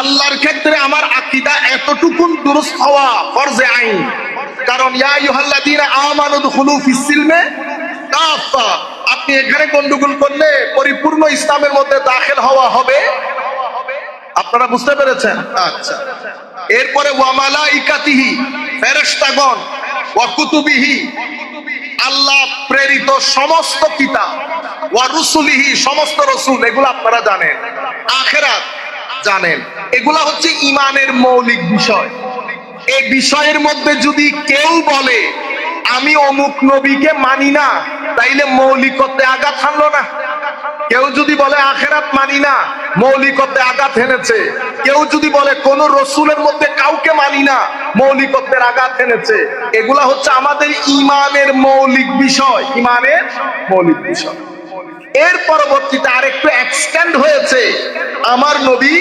আল্লাহর ক্ষেত্রে আমার আকীদা এতটুকুন দুরুস্ত হওয়া ফরজে আইন। কারণ ইয়া আইয়ুহাল্লাযীনা আমানু দুখুলু ফিস-সিলমে কাফা, আপনি এখানে গন্ডগোল করলে পরিপূর্ণ ইসলামের মধ্যে দাখিল হওয়া হবে। আপনারা বুঝতে পেরেছেন? আচ্ছা, এরপরে ওয়া মালাইকাতিহি, ফেরেশতাগণ, ওয়া কুতুবিহি, আল্লাহ প্রেরিত সমস্ত কিতাব, ওয়া রুসুলিহি, সমস্ত রাসূল, এগুলো আপনারা জানেন। আখিরাত জানেন। এগুলা হচ্ছে ঈমানের মৌলিক বিষয়। এই বিষয়ের মধ্যে যদি কেউ বলে আমি অমুক নবীকে মানি না, তাইলে মৌলিকত্বে আঘাত হানলো না? কেউ যদি বলে আখিরাত মানি না, মৌলিকত্বে আঘাত হেনেছে। কেউ যদি বলে কোন রসুলের মধ্যে কাউকে মানি না, মৌলিকত্বের আঘাত হেনেছে। এগুলা হচ্ছে আমাদের ঈমানের মৌলিক বিষয়, ঈমানের মৌলিক বিষয়। এর পরবর্তীতে আরেকটু এক্সটেন্ড হয়েছে। আমার নবী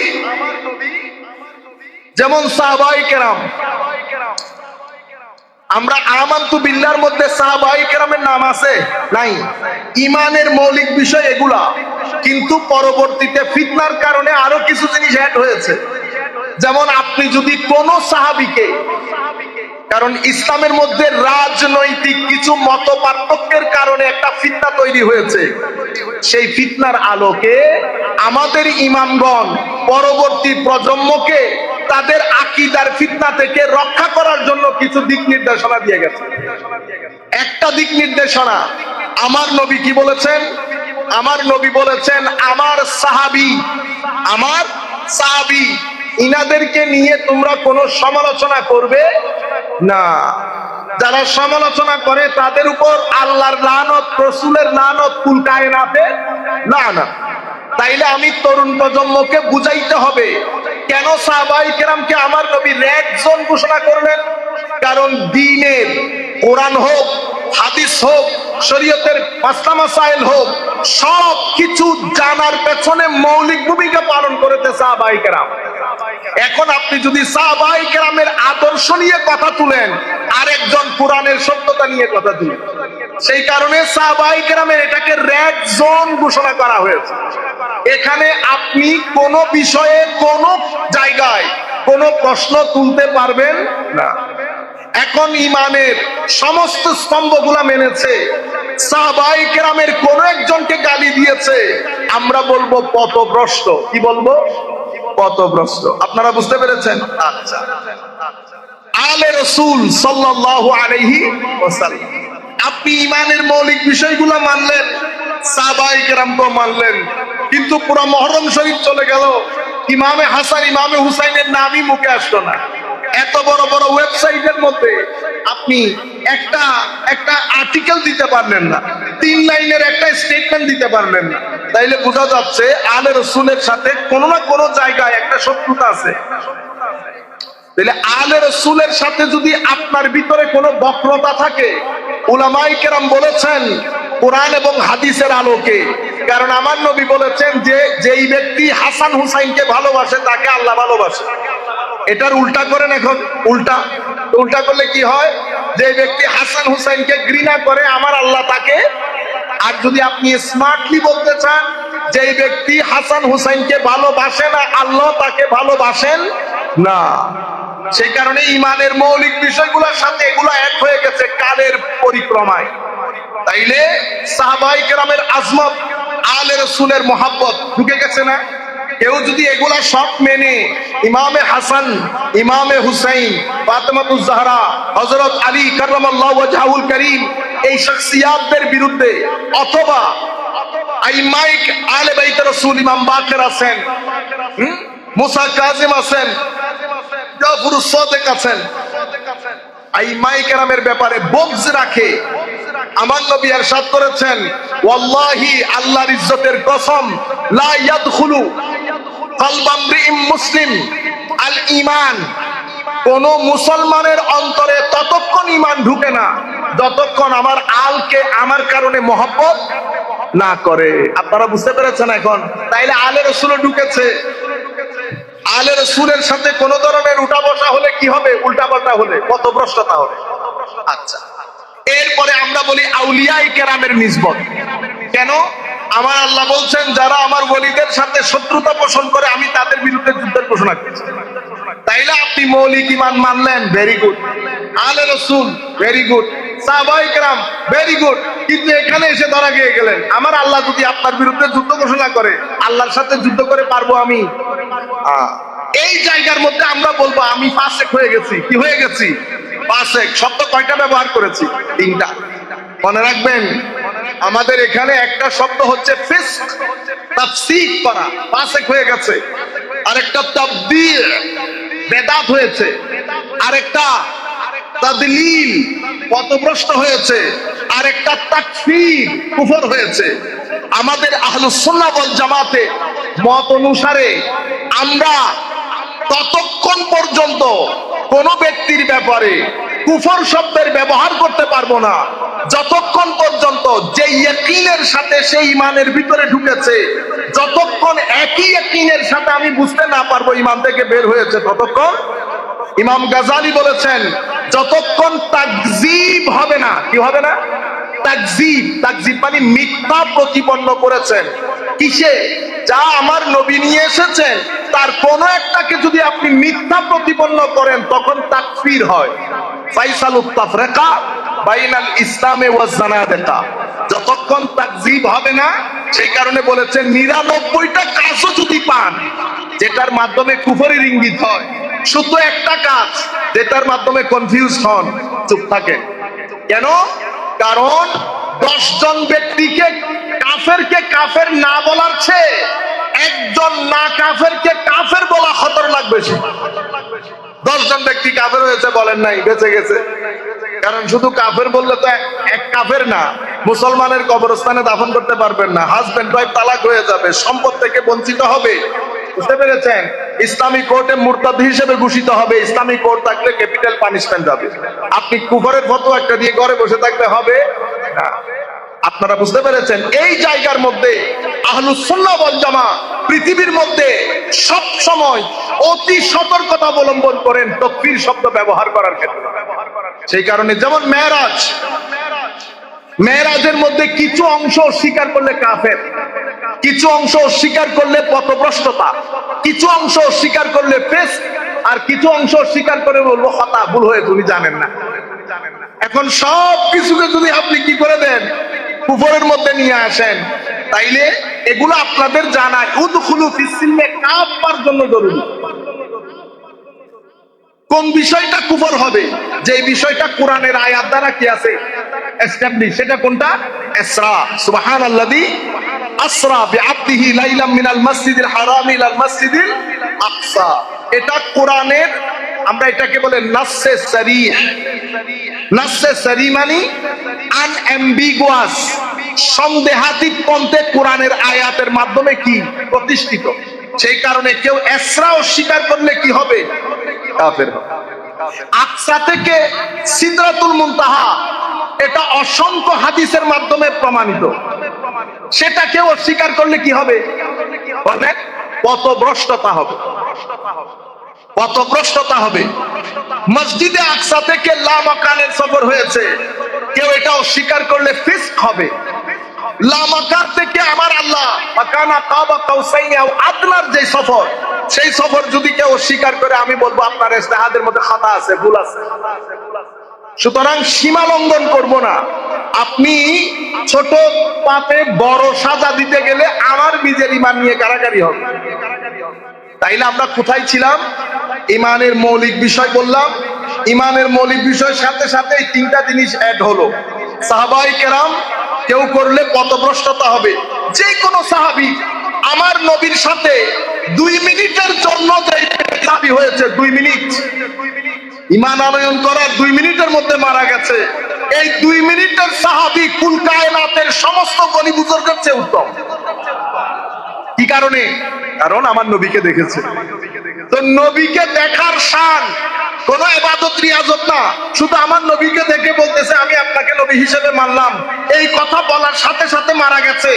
যেমন সাহাবায়ে কেরাম, আমরা আমানতু বিল্লাহর মধ্যে সাহাবায়ে কেরামের নাম আছে নাই? ঈমানের মৌলিক বিষয় এগুলা, কিন্তু পরবর্তীতে ফিতনার কারণে আরো কিছু জিনিস অ্যাড হয়েছে। যেমন আপনি যদি কোন সাহাবীকে, কারণ ইসলামের মধ্যে রাজনৈতিক কিছু মত পার্থক্যের কারণে একটা ফিতনা তৈরি হয়েছে, সেই ফিতনার আলোকে আমাদের ইমামগণ পরবর্তী প্রজন্মকে তাদের আকীদার ফিতনা থেকে রক্ষা করার জন্য কিছু দিক নির্দেশনা দিয়ে গেছে। একটা দিক নির্দেশনা, আমার নবী কি বলেছেন? আমার নবী বলেছেন আমার সাহাবী ইনাদেরকে নিয়ে তোমরা কোনো সমালোচনা করবে না। যারা সমালোচনা করে তাদের উপর আল্লাহর লানত, রাসূলের লানত, কুল কায়নাতের লানত। তাইলে আমি তরুণ প্রজন্মকে বুঝাইতে হবে কেন সাহাবায়ে কেরামকে আমার নবী রেড জোন ঘোষণা করলেন। কারণ দ্বীনের, কোরআন হোক, হাদিস হোক, শরীয়তের মাসলা মাসাইল হোক, সব কিছু জানার পেছনে মৌলিক ভূমিকা পালন করেছে সাহাবায়ে কেরাম। এখন আপনি যদি সাহাবায়ে কেরামের আদর্শ নিয়ে কথা তুলেন, আরেকজন কোরআনের সত্যতা নিয়ে কথা তুলেন, সেই কারণে সাহাবায়ে কেরামের এটাকে রেড জোন ঘোষণা করা হয়েছে। এখানে আপনি কোন বিষয়ে কোন জায়গায় কোন প্রশ্ন তুলতে পারবেন না। এখন ঈমানের সমস্ত স্তম্ভগুলা মেনেছে, সাহাবায়ে কেরামের কোন একজনকে গালি দিয়েছে, আমরা বলবো পথভ্রষ্ট। কি বলবো? পথভ্রষ্ট। আপনারা বুঝতে পেরেছেন? আচ্ছা, আলে রাসূল সাল্লাল্লাহু আলাইহি ওয়াসাল্লাম, আপনি ঈমানের মৌলিক বিষয়গুলো মানলেন, সাহাবায়ে কেরামকে মানলেন, কিন্তু পুরো মুহররম শরীফ চলে গেল, ইমামে হাসান, ইমামে হুসাইনের নামই মুখে আসলো না। এত বড় বড় ওয়েবসাইটের মধ্যে আপনি একটা আর্টিকেল দিতে পারলেন না, 3 লাইনের একটা স্টেটমেন্ট দিতে পারলেন না। তাইলে বোঝা যাচ্ছে আলে রাসূলের সাথে কোনো না কোনো জায়গায় একটা শত্রুতা আছে। তাহলে আলে রাসূলের সাথে যদি আপনার ভিতরে কোনো বক্রতা থাকে, উলামায়ে কেরাম বলেছেন কোরআন এবং হাদিসের আলোকে কারণ আমার নবী বলেছেন যে যেই ব্যক্তি হাসান হুসাইনকে ভালোবাসে তাকে আল্লাহ ভালোবাসে। এটার উল্টা করেন এখন, উল্টা উল্টা করলে কি হয়? যে ব্যক্তি হাসান হুসাইনকে ঘৃণা করে আমার আল্লাহ তাকে। আর যদি আপনি স্মার্টলি বলতে চান যে ব্যক্তি হাসান হুসাইনকে ভালোবাসে না আল্লাহ তাকে ভালোবাসেন না। সেই কারণে ইমানের মৌলিক বিষয়গুলোর সাথে এগুলো এক হয়ে গেছে কালের পরিক্রমায়। তাইলে সাহাবায়ে কেরামের আজমত, আলে রাসূলের মহব্বত ঢুকে গেছে না? কেউ যদি এগুলা সব মেনে ইমামে হাসান, ইমামে হুসাইন, ফাতেমাতুজ জাহরা, হযরত আলী কাররামাল্লাহু ওয়াজহুল কারীম এই শখসিয়াতদের বিরুদ্ধে, অথবা আইমায়ে আলে বাইত রাসূল ইমাম বাকের আছেন, মুসা কাজিম আছেন, জাফরুস সাদিক আছেন, আইমায়ে কেরামের ব্যাপারে বগজ রাখে, আমার নবী ইরশাদ করেছেন ওয়াল্লাহি আল্লাহর ইজ্জতের কসম লা ইয়াদখুলু কলবাম রিম মুসলিম আল ঈমান, কোন মুসলমানের অন্তরে ততক্ষণ ঈমান ঢুকে না যতক্ষণ আমার আলকে আমার কারণে মহব্বত না করে। আপনারা বুঝতে পেরেছেন এখন? তাইলে আলে রাসূল ঢুকেছে। আলে রাসূলের সাথে কোন ধরনের উঠা বসা হলে কি হবে? উল্টা পাল্টা হলে পথভ্রষ্টতা হবে। আচ্ছা, এরপরে আমরা বলি আউলিয়ায়ে কেরামের নিসবত। কেন? আমার আল্লাহ বলছেন যারা আমার ওলিদের সাথে শত্রুতা পোষণ করে আমি তাদের বিরুদ্ধে যুদ্ধের ঘোষণা করছি। তাইলে আপনি মৌলিক ঈমান মানলেন, ভেরি গুড। আলে রাসূল, ভেরি গুড। সাহাবায়ে কেরাম, ভেরি গুড। কিন্তু এখানে এসে ধরা গিয়ে গেলেন আমার আল্লাহ যদি আপনার বিরুদ্ধে যুদ্ধ ঘোষণা করে আল্লাহর সাথে যুদ্ধ করে পারবো আমি? এই জায়গার মধ্যে আমরা বলবো আমি ফাসেক হয়ে গেছি। কি হয়ে গেছি? ফাসেক। শব্দ কয়টা ব্যবহার করেছি? তিনটা। মনে রাখবেন, আমাদের এখানে একটা শব্দ হচ্ছে ফিসক, তাফসীক করা, ফাসেক হয়ে গেছে। আরেকটা তাবদীল, বেদাত হয়েছে। আরেকটা তাদলীল, পথভ্রষ্ট হয়েছে। আরেকটা তাকফীর, কুফর হয়েছে। আমাদের আহলুস সুন্নাহ ওয়াল জামাতে মত অনুসারে আমরা ততক্ষণ পর্যন্ত কোন ব্যক্তির ব্যাপারে কুফর শব্দের ব্যবহার করতে পারবো না যতক্ষণ পর্যন্ত যে ইয়াকিনের সাথে সেই ঈমানের ভিতরে ঢুকেছে, যতক্ষণ একই ইয়াকিনের সাথে আমি বুঝতে না পারবো ঈমান থেকে বের হয়েছে ততক্ষণ। ইমাম গাজালি বলেছেন যতক্ষণ তাকযীব হবে না। কি হবে না? তাকযীব। তাকযীব মানে মিথ্যা প্রতিপন্ন করেছেন। কিসে? যা আমার নবী নিয়ে এসেছেন তার কোন একটাকে যদি আপনি মিথ্যা প্রতিপন্ন করেন তখন তাকফীর হয়। ফাইসালুত তাফরিকা বাইনাল ইসলামে ওয়াজ জানাদিকা। যতক্ষণ তাকযীব হবে না, সেই কারণে বলেছেন 99টা কাজও যদি পান যেটার মাধ্যমে কুফরের ইঙ্গিত হয়, শুধু একটা কাজ যেটার মাধ্যমে কনফিউজ হন, চুপ থাকেন। কেন? কারণ 10 জন ব্যক্তিকে কাফেরকে কাফের না বলার চেয়ে একজন না কাফেরকে কাফের বলা খতরনাক বেশি। 10 জন ব্যক্তি কাফের হয়েছে বলেন নাই, বেঁচে গেছে। কারণ শুধু কাফের বললে তো এক কাফের না, মুসলমানের কবরস্থানে দাফন করতে পারবেন না, হাজবেন্ড ওয়াইফ তালাক হয়ে যাবে, সম্পদ থেকে বঞ্চিত হবে। বুঝতে পেরেছেন? ইসলামী কোর্টে মুরতাদ হিসেবে ঘোষিত হবে। ইসলামী কোর্ট থাকলে ক্যাপিটাল পানিশমেন্ট হবে। আপনি কুফরের ফতোয়া একটা দিয়ে ঘরে বসে থাকতে হবে না। আপনারা বুঝতে পেরেছেন? এই জায়গার মধ্যে আহলুস সুন্নাহ ওয়াল জামাত পৃথিবীর মধ্যে সব সময় অতি সতর্কতা অবলম্বন করেন তাকফীর শব্দ ব্যবহার করার ক্ষেত্রে। সেই কারণে যেমন মেরাজ, মেরাজের মধ্যে কিছু অংশ স্বীকার করলে কাফের, কিছু অংশ স্বীকার করলে পথভ্রষ্টতা, কিছু অংশ স্বীকার করলে ফিসক, আর কিছু অংশ স্বীকার করে বলবো খাতা, ভুল হয়ে তুমি জানেন না। এখন সব কিছুকে যদি আপনি কি করে দেন, কুফরের মধ্যে নিয়ে আসেন, তাইলে এগুলো আপনাদের জানায় উদখুলু ফিস সিলমে কাফার জন্য জরুরি। কোন বিষয়টা কুফর হবে, যে বিষয়টা কোরআনের আয়াত দ্বারা কি আছে এস্টাবলিশ, সেটা কোনটা? ইসরা। সুবহানাল্লাযী আসরা বিআবদিহি লাইলাম মিনাল মাসজিদিল হারাম ইলাল মাসজিদিল আকসা। এটা কোরআনের, আমরা এটাকে বলে নাসসে সারিহ। নাসসে সারিহ মানে আনএম্বিগুয়াস, সন্দেহাতীত পন্থে কোরআনের আয়াতের মাধ্যমে কি প্রতিষ্ঠিত। সেই কারণে কেউ ইসরা অস্বীকার করলে কি হবে? কাফের হবে। আকসা থেকে সিদরাতুল মুনতাহা এটা অসংখ্য হাদিসের মাধ্যমে প্রমাণিত। সেটা কেউ অস্বীকার করলে কি হবে? পথভ্রষ্টতা হবে, পথভ্রষ্টতা হবে। মসজিদে আকসা থেকে লামাকানের সফর হয়েছে, কেউ এটা অস্বীকার করলে ফিস্ক হবে। লামাকান থেকে আমার আল্লাহ মাকানা কাবা কাউসাইনি আও আদনার যে সফর, সেই সফর যদি কেউ অস্বীকার করে, আমি বলবো আপনার ইজতিহাদের মধ্যে খাতা আছে, ভুল আছে। সুতরাং সীমা লঙ্ঘন করব না। আপনি ছোট পাপে বড় সাজা দিতে গেলে আমার নিজের ঈমান নিয়ে কারাকারি হবে। তাইলে আমরা কোথায় ছিলাম? ঈমানের মৌলিক বিষয় বললাম। ঈমানের মৌলিক বিষয়ের সাথে সাথে এই তিনটা জিনিস অ্যাড হলো। সাহাবায়ে কেরাম কেউ করলে পথভ্রষ্টতা হবে। যে কোনো সাহাবী আমার নবীর সাথে 2 মিনিটের জন্য যে দাবি হয়েছে, 2 মিনিট ঈমান আনয়ন করার 2 মিনিটের মধ্যে মারা গেছে, এই 2 মিনিটের সাহাবী কুল কায়নাতের সমস্ত গনি বুজুর্গের চেয়ে উত্তম। কি কারণে? কারণ আমার নবীকে দেখেছে। তো নবীকে দেখার শান কোন ইবাদত রিয়াজত না, শুধু আমার নবীকে দেখে বলতেছে আমি আপনাকে নবী হিসেবে মানলাম, এই কথা বলার সাথে সাথে মারা গেছে।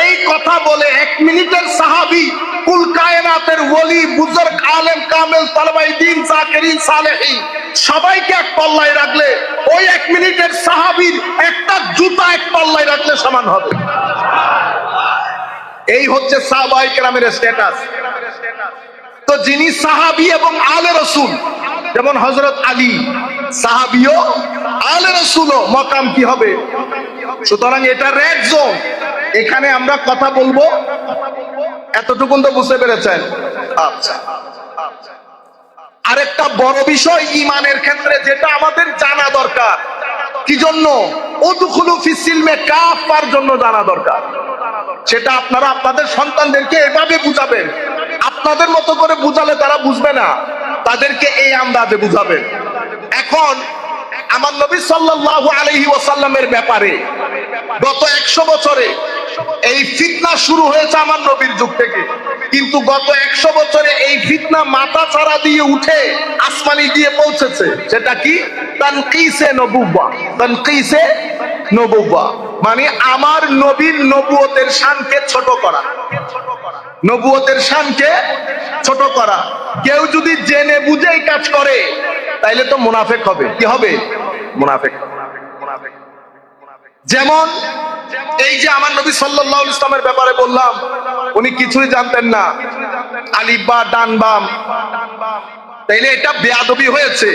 এই কথা বলে 1 মিনিটের সাহাবী কুল কায়নাতের ওলি বুজুর্গ আলেম কামেল তালবাই দ্বীন জাকিরিন সালেহিন সবাইকে এক পাল্লায় রাখলে ওই 1 মিনিটের সাহাবীর একটা জুতা এক পাল্লায় রাখলে সমান হবে। এই হচ্ছে সাহাবায়ে কেরামের স্ট্যাটাস। তো যিনি সাহাবী এবং আলে রাসূল, যেমন হযরত আলী সাহাবীও আলে রাসূলও, মাকাম কি হবে? সুতরাং এটা রেড জোন। এখানে আমরা কথা বলবো, এতটুকুন তো বুঝতে পেরেছেন? আচ্ছা, আরেকটা বড় বিষয় ঈমানের ক্ষেত্রে যেটা আমাদের জানা দরকার, কি জন্য? উদখুলু ফিস সিলমে কাফার জন্য জানা দরকার। সেটা আপনারা আপনাদের সন্তানদেরকে এভাবে বুঝাবেন। আপনাদের মতো করে বুঝালে তারা বুঝবে না, তাদেরকে এই আন্দাজে বুঝাবেন। এখন আমার নবী সাল্লাল্লাহু আলাইহি ওয়াসাল্লামের ব্যাপারে গত 100 বছরে এই ফিতনা শুরু হয়েছে আমার নবীর যুগ থেকে, কিন্তু গত 100 বছরে এই ফিতনা মাথা ছাড়া দিয়ে উঠে আসমানি দিয়ে পৌঁছেছে। সেটা কি? তানকিসে নবুওয়া। তানকিসে নবুওয়া মানে আমার নবীর নবুয়তের শানকে ছোট করা। নবুয়তের শানকে ছোট করা। কেউ যদি জেনে বুঝে এই কাজ করে তাইলে তো মুনাফিক হবে। কি হবে? মুনাফিক। যেমন এই যে আমার নবী সাল্লাল্লাহু আলাইহি ওয়াসাল্লামের ব্যাপারে বললাম, উনি কিছুই জানতেন না, আলিফ বা ডান বাম, তাইলে এটা বেয়াদবি হয়েছে।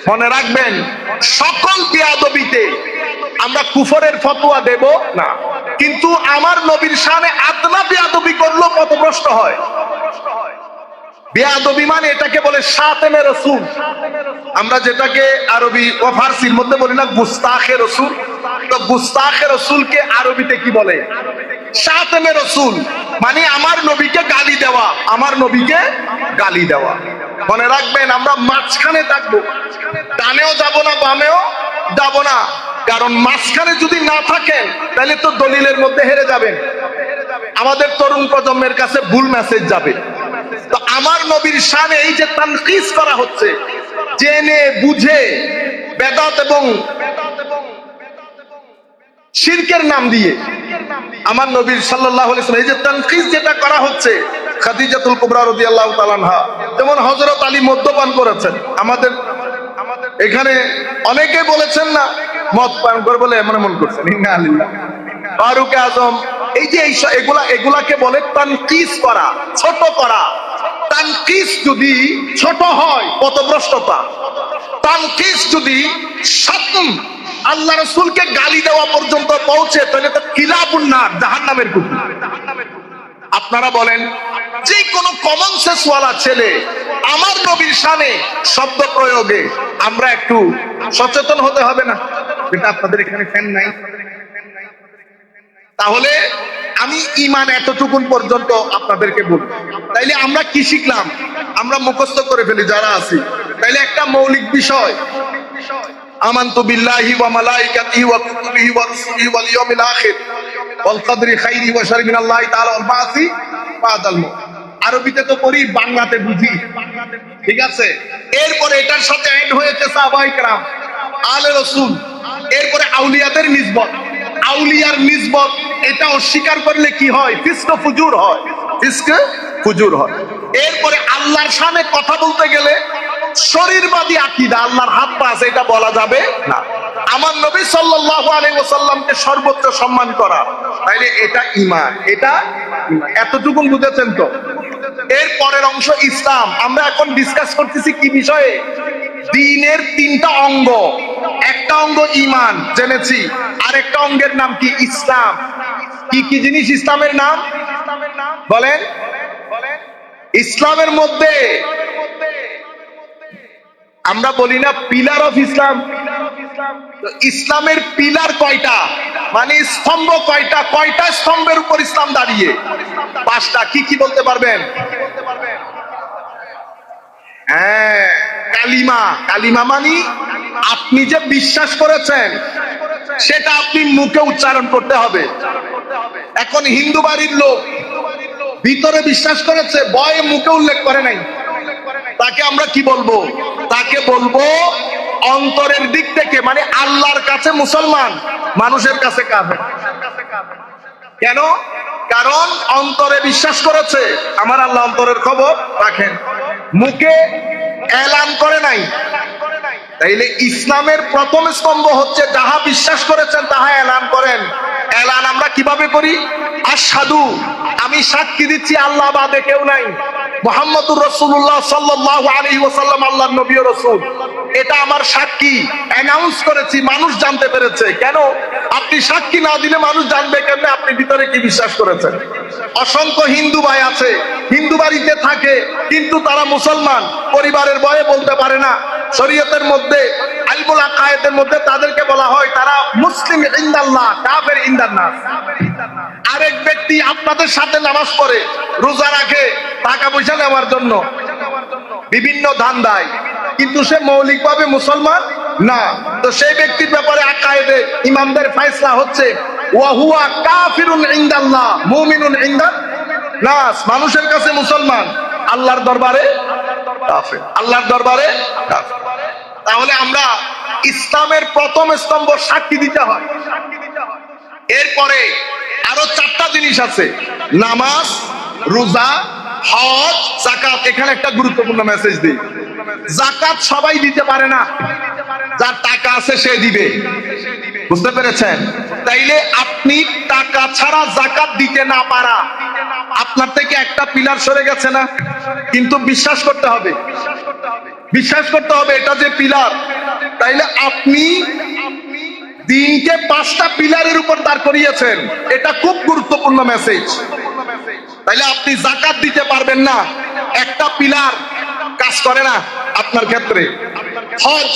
মনে রাখবেন, সকল বেয়াদবিতে আমরা কুফরের ফতোয়া দেব না, কিন্তু আমার নবীর শানে আদনা বেয়াদবি করলেও পথভ্রষ্ট হয়। বেয়াদবি মানে এটাকে বলে শাতেমে রাসূল। আমরা যেটাকে আরবি ও ফারসির মধ্যে বলি না গুস্তাখে রাসূল, তো গুস্তাখে রাসূলকে আরবিতে কি বলে? শাতেমে রাসূল মানে আমার নবীকে গালি দেওয়া, আমার নবীকে গালি দেওয়া। মনে রাখবেন, আমরা মাঝখানে থাকবো, ডানেও যাব না বামেও যাব না, কারণ মাঝখানে যদি না থাকেন তাহলে তো দলিলের মধ্যে হেরে যাবেন, আমাদের তরুণ প্রজন্মের কাছে ভুল মেসেজ যাবে। তো আমার নবীর শানে এই যে তানকিস করা হচ্ছে, জেনে বুঝে বেদাত এবং শিরকের নাম দিয়ে আমার নবীর সাল্লাল্লাহু আলাইহি ওয়াসাল্লাম এই যে তানকিস যেটা করা হচ্ছে, খাদিজাতুল কুবরা রাদিয়াল্লাহু তাআলা আনহা, যেমন হযরত আলী মদ্যপান করেছেন, আমাদের এখানে অনেকে বলেছেন না মদ পান করে বলে মন করছেন, ইন্না লিল্লাহ। ফারুক আজম, এই যে এগুলাকে বলে তানকিস করা, ছোট করা। তানকিস যদি ছোট হয় পথভ্রষ্টতা, তানকিস যদি শাতম আল্লাহ রাসূলকে গালি দেওয়া পর্যন্ত পৌঁছে তাহলে তো কিলাবুন নার, জাহান্নামের কুকুর। আপনারা বলেন, যে কোনো কমন সেন্স ওয়ালা ছেলে আমার নবীর শানে শব্দ প্রয়োগে আমরা একটু সচেতন হতে হবে না? এটা আপনাদের এখানে ফ্যান নাই, তাহলে আমি ঈমান এতটুকুন পর্যন্ত আপনাদেরকে বলব। তাইলে আমরা কি শিখলাম? আমরা মুখস্থ করে ফেলি যারা আছি, তাইলে একটা মৌলিক বিষয়, আমানতু বিল্লাহি ওয়া মালাইকাতিহি ওয়া কুতুবিহি ওয়া রুসুলিহি ওয়াল ইয়াউমিল আখির ওয়াল কদরি খাইরি ওয়া শাররি মিনাল্লাহি তাআলা ওয়াল বাসি বাদাল মউত। আরবিতে তো পড়ি, বাংলাতে বুঝি, ঠিক আছে? এরপরে এটার সাথে এড হয়েছে সাহাবায়ে কেরাম, আলে রাসূল, এরপরে আউলিয়াদের নিসবত, আউলিয়ার নিসবত এটা অস্বীকার করলে কি হয়? ফিস্ক ফুজুর হয়, ফিস্ক ফুজুর হয়। এরপরে আল্লাহর শানে কথা বলতে গেলে শরীরবাদী আকীদা, আল্লাহর হাত পা আছে এটা বলা যাবে না। আমার নবী সাল্লাল্লাহু আলাইহি ওয়াসাল্লামকে সর্বোচ্চ সম্মান করা, তাইলে এটা ঈমান, এটা এতটুকু বুঝেছেন তো? এর পরের অংশ ইসলাম। আমরা এখন ডিসকাস করতেছি কি বিষয়ে? দ্বীনের তিনটা অঙ্গ। একটা অঙ্গ ঈমান জেনেছি, আরেকটা অঙ্গের নাম কি? ইসলাম। কি কি জিনিস ইসলামের নাম বলেন? ইসলামের মধ্যে আমরা বলি না পিলার অফ ইসলাম? ইসলামের পিলার কয়টা, মানে স্তম্ভ কয়টা? কয়টা স্তম্ভের উপর ইসলাম দাঁড়িয়ে? পাঁচটা। কি কি বলতে পারবেন? হ্যাঁ, কালিমা। কালিমা মানে আপনি যে বিশ্বাস করেছেন সেটা আপনি মুখে উচ্চারণ করতে হবে। এখন হিন্দু বাড়ির লোক ভিতরে বিশ্বাস করেছে, বয়ে মুখে উল্লেখ করে নাই, তাকে আমরা কি বলবো? তাকে বলবো অন্তরের দিক থেকে, মানে আল্লাহর কাছে মুসলমান, মানুষের কাছে কাফের। কেন? কারণ অন্তরে বিশ্বাস করেছে, আমার আল্লাহ অন্তরের খবর রাখেন, মুখে এলান করে নাই। তাইলে ইসলামের প্রথম স্তম্ভ হচ্ছে যাহা বিশ্বাস করেছেন তাহা এলান করেন। এলান আমরা কিভাবে করি? আশহাদু, আমি সাক্ষী দিচ্ছি আল্লাহ বাদে কেউ নাই, মুহাম্মদুর রাসূলুল্লাহ সাল্লাল্লাহু আলাইহি ওয়াসাল্লাম আল্লাহর নবী ও রাসূল। এটা আমার সাক্ষী, অ্যানাউন্স করেছি, মানুষ জানতে পেরেছে। কেন? আপনি সাক্ষী না দিলে মানুষ জানবে কেমনে আপনি ভিতরে কি বিশ্বাস করেছেন? অসংখ্য হিন্দু ভাই আছে, হিন্দু বাড়িতে থাকে কিন্তু তারা মুসলমান, পরিবারের ভয়ে বলতে পারে না। শরীয়তের মধ্যে আলমুল আকায়েদের মধ্যে তাদেরকে বলা হয় তারা মুসলিম ইনদাল্লাহ, কাফের ইনদান্নাস। আরেক ব্যক্তি আপনাদের সাথে নামাজ পড়ে, রোজা রাখে, টাকা পয়সা নেওয়ার জন্য বিভিন্ন ধান্দায়, কিন্তু সে মৌলিকভাবে মুসলমান না। তো সেই ব্যক্তির ব্যাপারে আকায়েদে ইমামদের ফয়সালা হচ্ছে ওয়া হুয়া কাফিরুন ইনদাল্লাহ মুমিনুন ইনদান নাস। মানুষের কাছে মুসলমান, আল্লাহর দরবারে কাফের, আল্লাহর দরবারে কাফের। তাহলে আমরা ইসলামের প্রথম স্তম্ভ সাক্ষী দিতে হয়। এরপরে আরো চারটা জিনিস আছে, নামাজ, রোজা, হজ, যাকাত। এখানে একটা গুরুত্বপূর্ণ মেসেজ দিই, যাকাত সবাই দিতে পারে না, যার টাকা আছে সে দিবে। বুঝতে পেরেছেন? তাইলে আপনি টাকা ছাড়া যাকাত দিতে না পারা, আপনার থেকে একটা পিলার সরে গেছে না? কিন্তু বিশ্বাস করতে হবে, বিশ্বাস করতে হবে এটা যে পিলার। তাইলে আপনি দিনকে পাঁচটা পিলারের উপর দাঁড় করিয়েছেন, এটা খুব গুরুত্বপূর্ণ মেসেজ। তাইলে আপনি যাকাত দিতে পারবেন না, একটা পিলার কাজ করে না আপনার ক্ষেত্রে। হজ,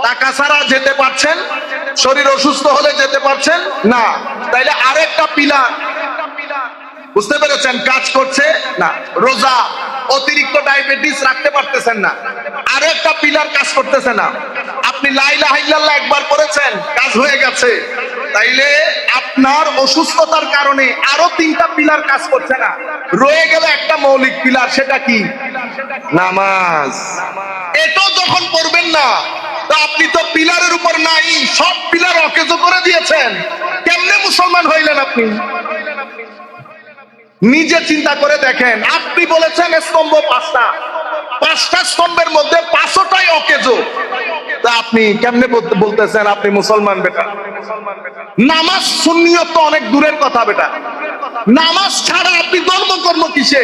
টাকা ছাড়া যেতে পারছেন, শরীর অসুস্থ হলে যেতে পারছেন না, তাইলে আরেকটা পিলার, বুঝতে পেরেছেন, কাজ করছে না। রোজা, অতিরিক্ত ডায়াবেটিস রাখতে পারতেছেন না, আরেকটা পিলার কাজ করতেছে না। আপনি লা ইলাহা ইল্লাল্লাহ একবার করেছেন, কাজ হয়ে গেছে, তাইলে আপনার অসুস্থতার কারণে আরো তিনটা পিলার কাজ করছে না, রয়ে গেল একটা মৌলিক পিলার, সেটা কি? নামাজ। এটাও যখন পড়বেন না, তো আপনি তো পিলারের উপর নাই, সব পিলার অকেজো করে দিয়েছেন, কেমনে মুসলমান হইলেন আপনি? নিজে চিন্তা করে দেখেন। আপনি বলেছেন স্তম্ভ পাঁচটা, পাঁচটা স্তম্ভের মধ্যে পাঁচটাই অকেজো, তা আপনি কেমনে বলতেছেন আপনি মুসলমান? বেটা, নামাজ সুন্নিয়ত তো অনেক দূরের কথা বেটা, নামাজ ছাড়া আপনি ধর্মকর্ম কিসে?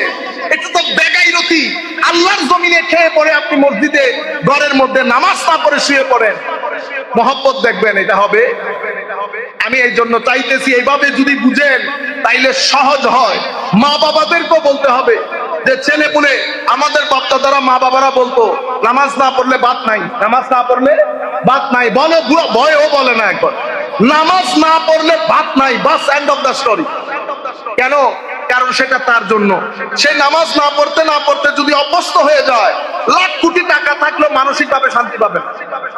এটা তো বেগাইরতি। আল্লাহর জমিনে খেয়ে পড়ে আপনি মসজিদে ঘরের মধ্যে নামাজ না পড়ে শুয়ে পড়েন, মহব্বত দেখবেন এটা হবে? আমি এই জন্য চাইতেছি এইভাবে যদি বুঝেন তাইলে সহজ হয়। মা বাবাদেরকেও বলতে হবে যে ছেলে পুলে, আমাদের বাপ-দাদারা মা বাবারা বলতো নামাজ না পড়লে ভাত নাই, নামাজ না পড়লে ভাত নাই, বলে ভয়ও বলে না এখন, নামাজ না পড়লে ভাত নাই, বাস, এন্ড অফ দা স্টোরি। কেন? কারণ সেটা তার জন্য, সে নামাজ না পড়তে না পড়তে যদি অভ্যস্ত হয়ে যায়, লাখ কোটি টাকা থাকলেও মানসিক ভাবে শান্তি পাবে না।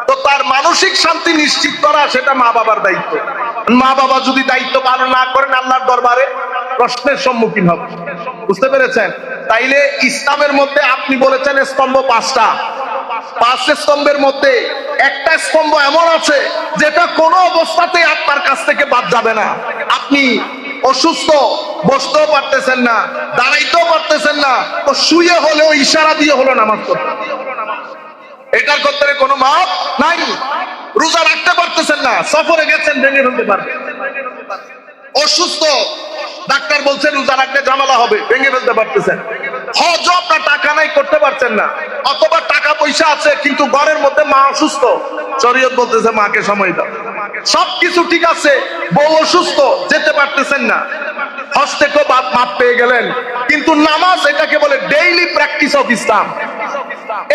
তো তার মানসিক শান্তি নিশ্চিত করা সেটা মা বাবার দায়িত্ব। মা বাবা যদি দায়িত্ব পালন না করেন, আল্লাহর দরবারে প্রশ্নের সম্মুখীন হবে। বুঝতে পেরেছেন? তাইলে ইসলামের মধ্যে আপনি বলেছেন স্তম্ভ পাঁচটা, পাঁচ স্তম্ভের মধ্যে একটা স্তম্ভ এমন আছে যেটা কোনো অবস্থাতেই আপনার কাছ থেকে বাদ যাবে না। আপনি অসুস্থ, বসতেও পারতেছেন না, দাঁড়াইতেও পারতেছেন না, তো শুয়ে হলেও ইশারা দিয়ে হলো নামাজ পড়তে। এটার ক্ষেত্রে কোনো মাপ নাই। রোজা রাখতে পারতেছেন না, সফরে গেছেন, ভেঙে ফেলতে পারবেন। অসুস্থ, ডাক্তার বলছে রোজা রাখলে ঝামেলা হবে, ভেঙে ফেলতে পারতেছেন। হজ আপনার টাকা নাই, করতে পারছেন না, অথবা টাকা পয়সা আছে কিন্তু ঘরের মধ্যে মা অসুস্থ, শরীয়ত বলতেছে মাকে সময় দাও। সবকিছু ঠিক আছে, বউ অসুস্থ, যেতে পারতেছেন না, হজ থেকেও মাপ পেয়ে গেলেন, কিন্তু নামাজ, এটাকে বলে ডেইলি প্র্যাকটিস অফ ইসলাম,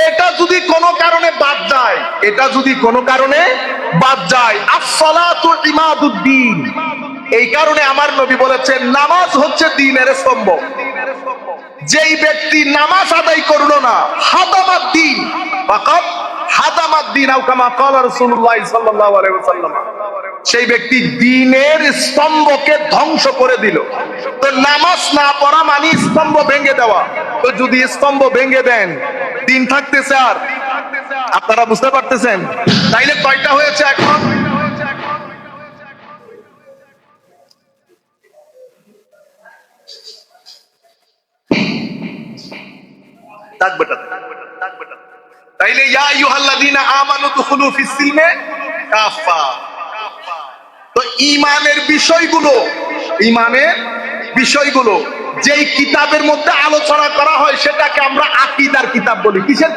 এটা যদি কোনো কারণে বাদ যায়, এটা যদি কোনো কারণে বাদ যায়, আস-সালাতু ইমাদুদ্দিন, এই কারণে আমার নবী বলেছেন নামাজ হচ্ছে দ্বীনের স্তম্ভ। যেই ব্যক্তি নামাজ আদায় করলো না, হাদামাদ দ্বীন, ফাকাত হাদামাদ দ্বীন, আও কামা ক্বালা রাসূলুল্লাহ সাল্লাল্লাহু আলাইহি ওয়াসাল্লাম, সেই ব্যক্তি দ্বীনের স্তম্ভকে ধ্বংস করে দিল। তো নামাজ না পড়া মানে স্তম্ভ ভেঙে দেওয়া। তো যদি স্তম্ভ ভেঙে দেন, দ্বীন থাকতেছে আর? আপনারা বুঝতে পারতেছেন? তাইলে কয়টা হয়েছে এখন? তাইলে ইয়া আইয়ুহাল্লাযীনা আমানু দুখুলু ফিস সিলমে কাফা। তো ঈমানের বিষয়গুলো যেই কিতাবের মধ্যে আলোচনা করা হয় সেটাকে আমরা আকীদার কিতাব বলি। কিসের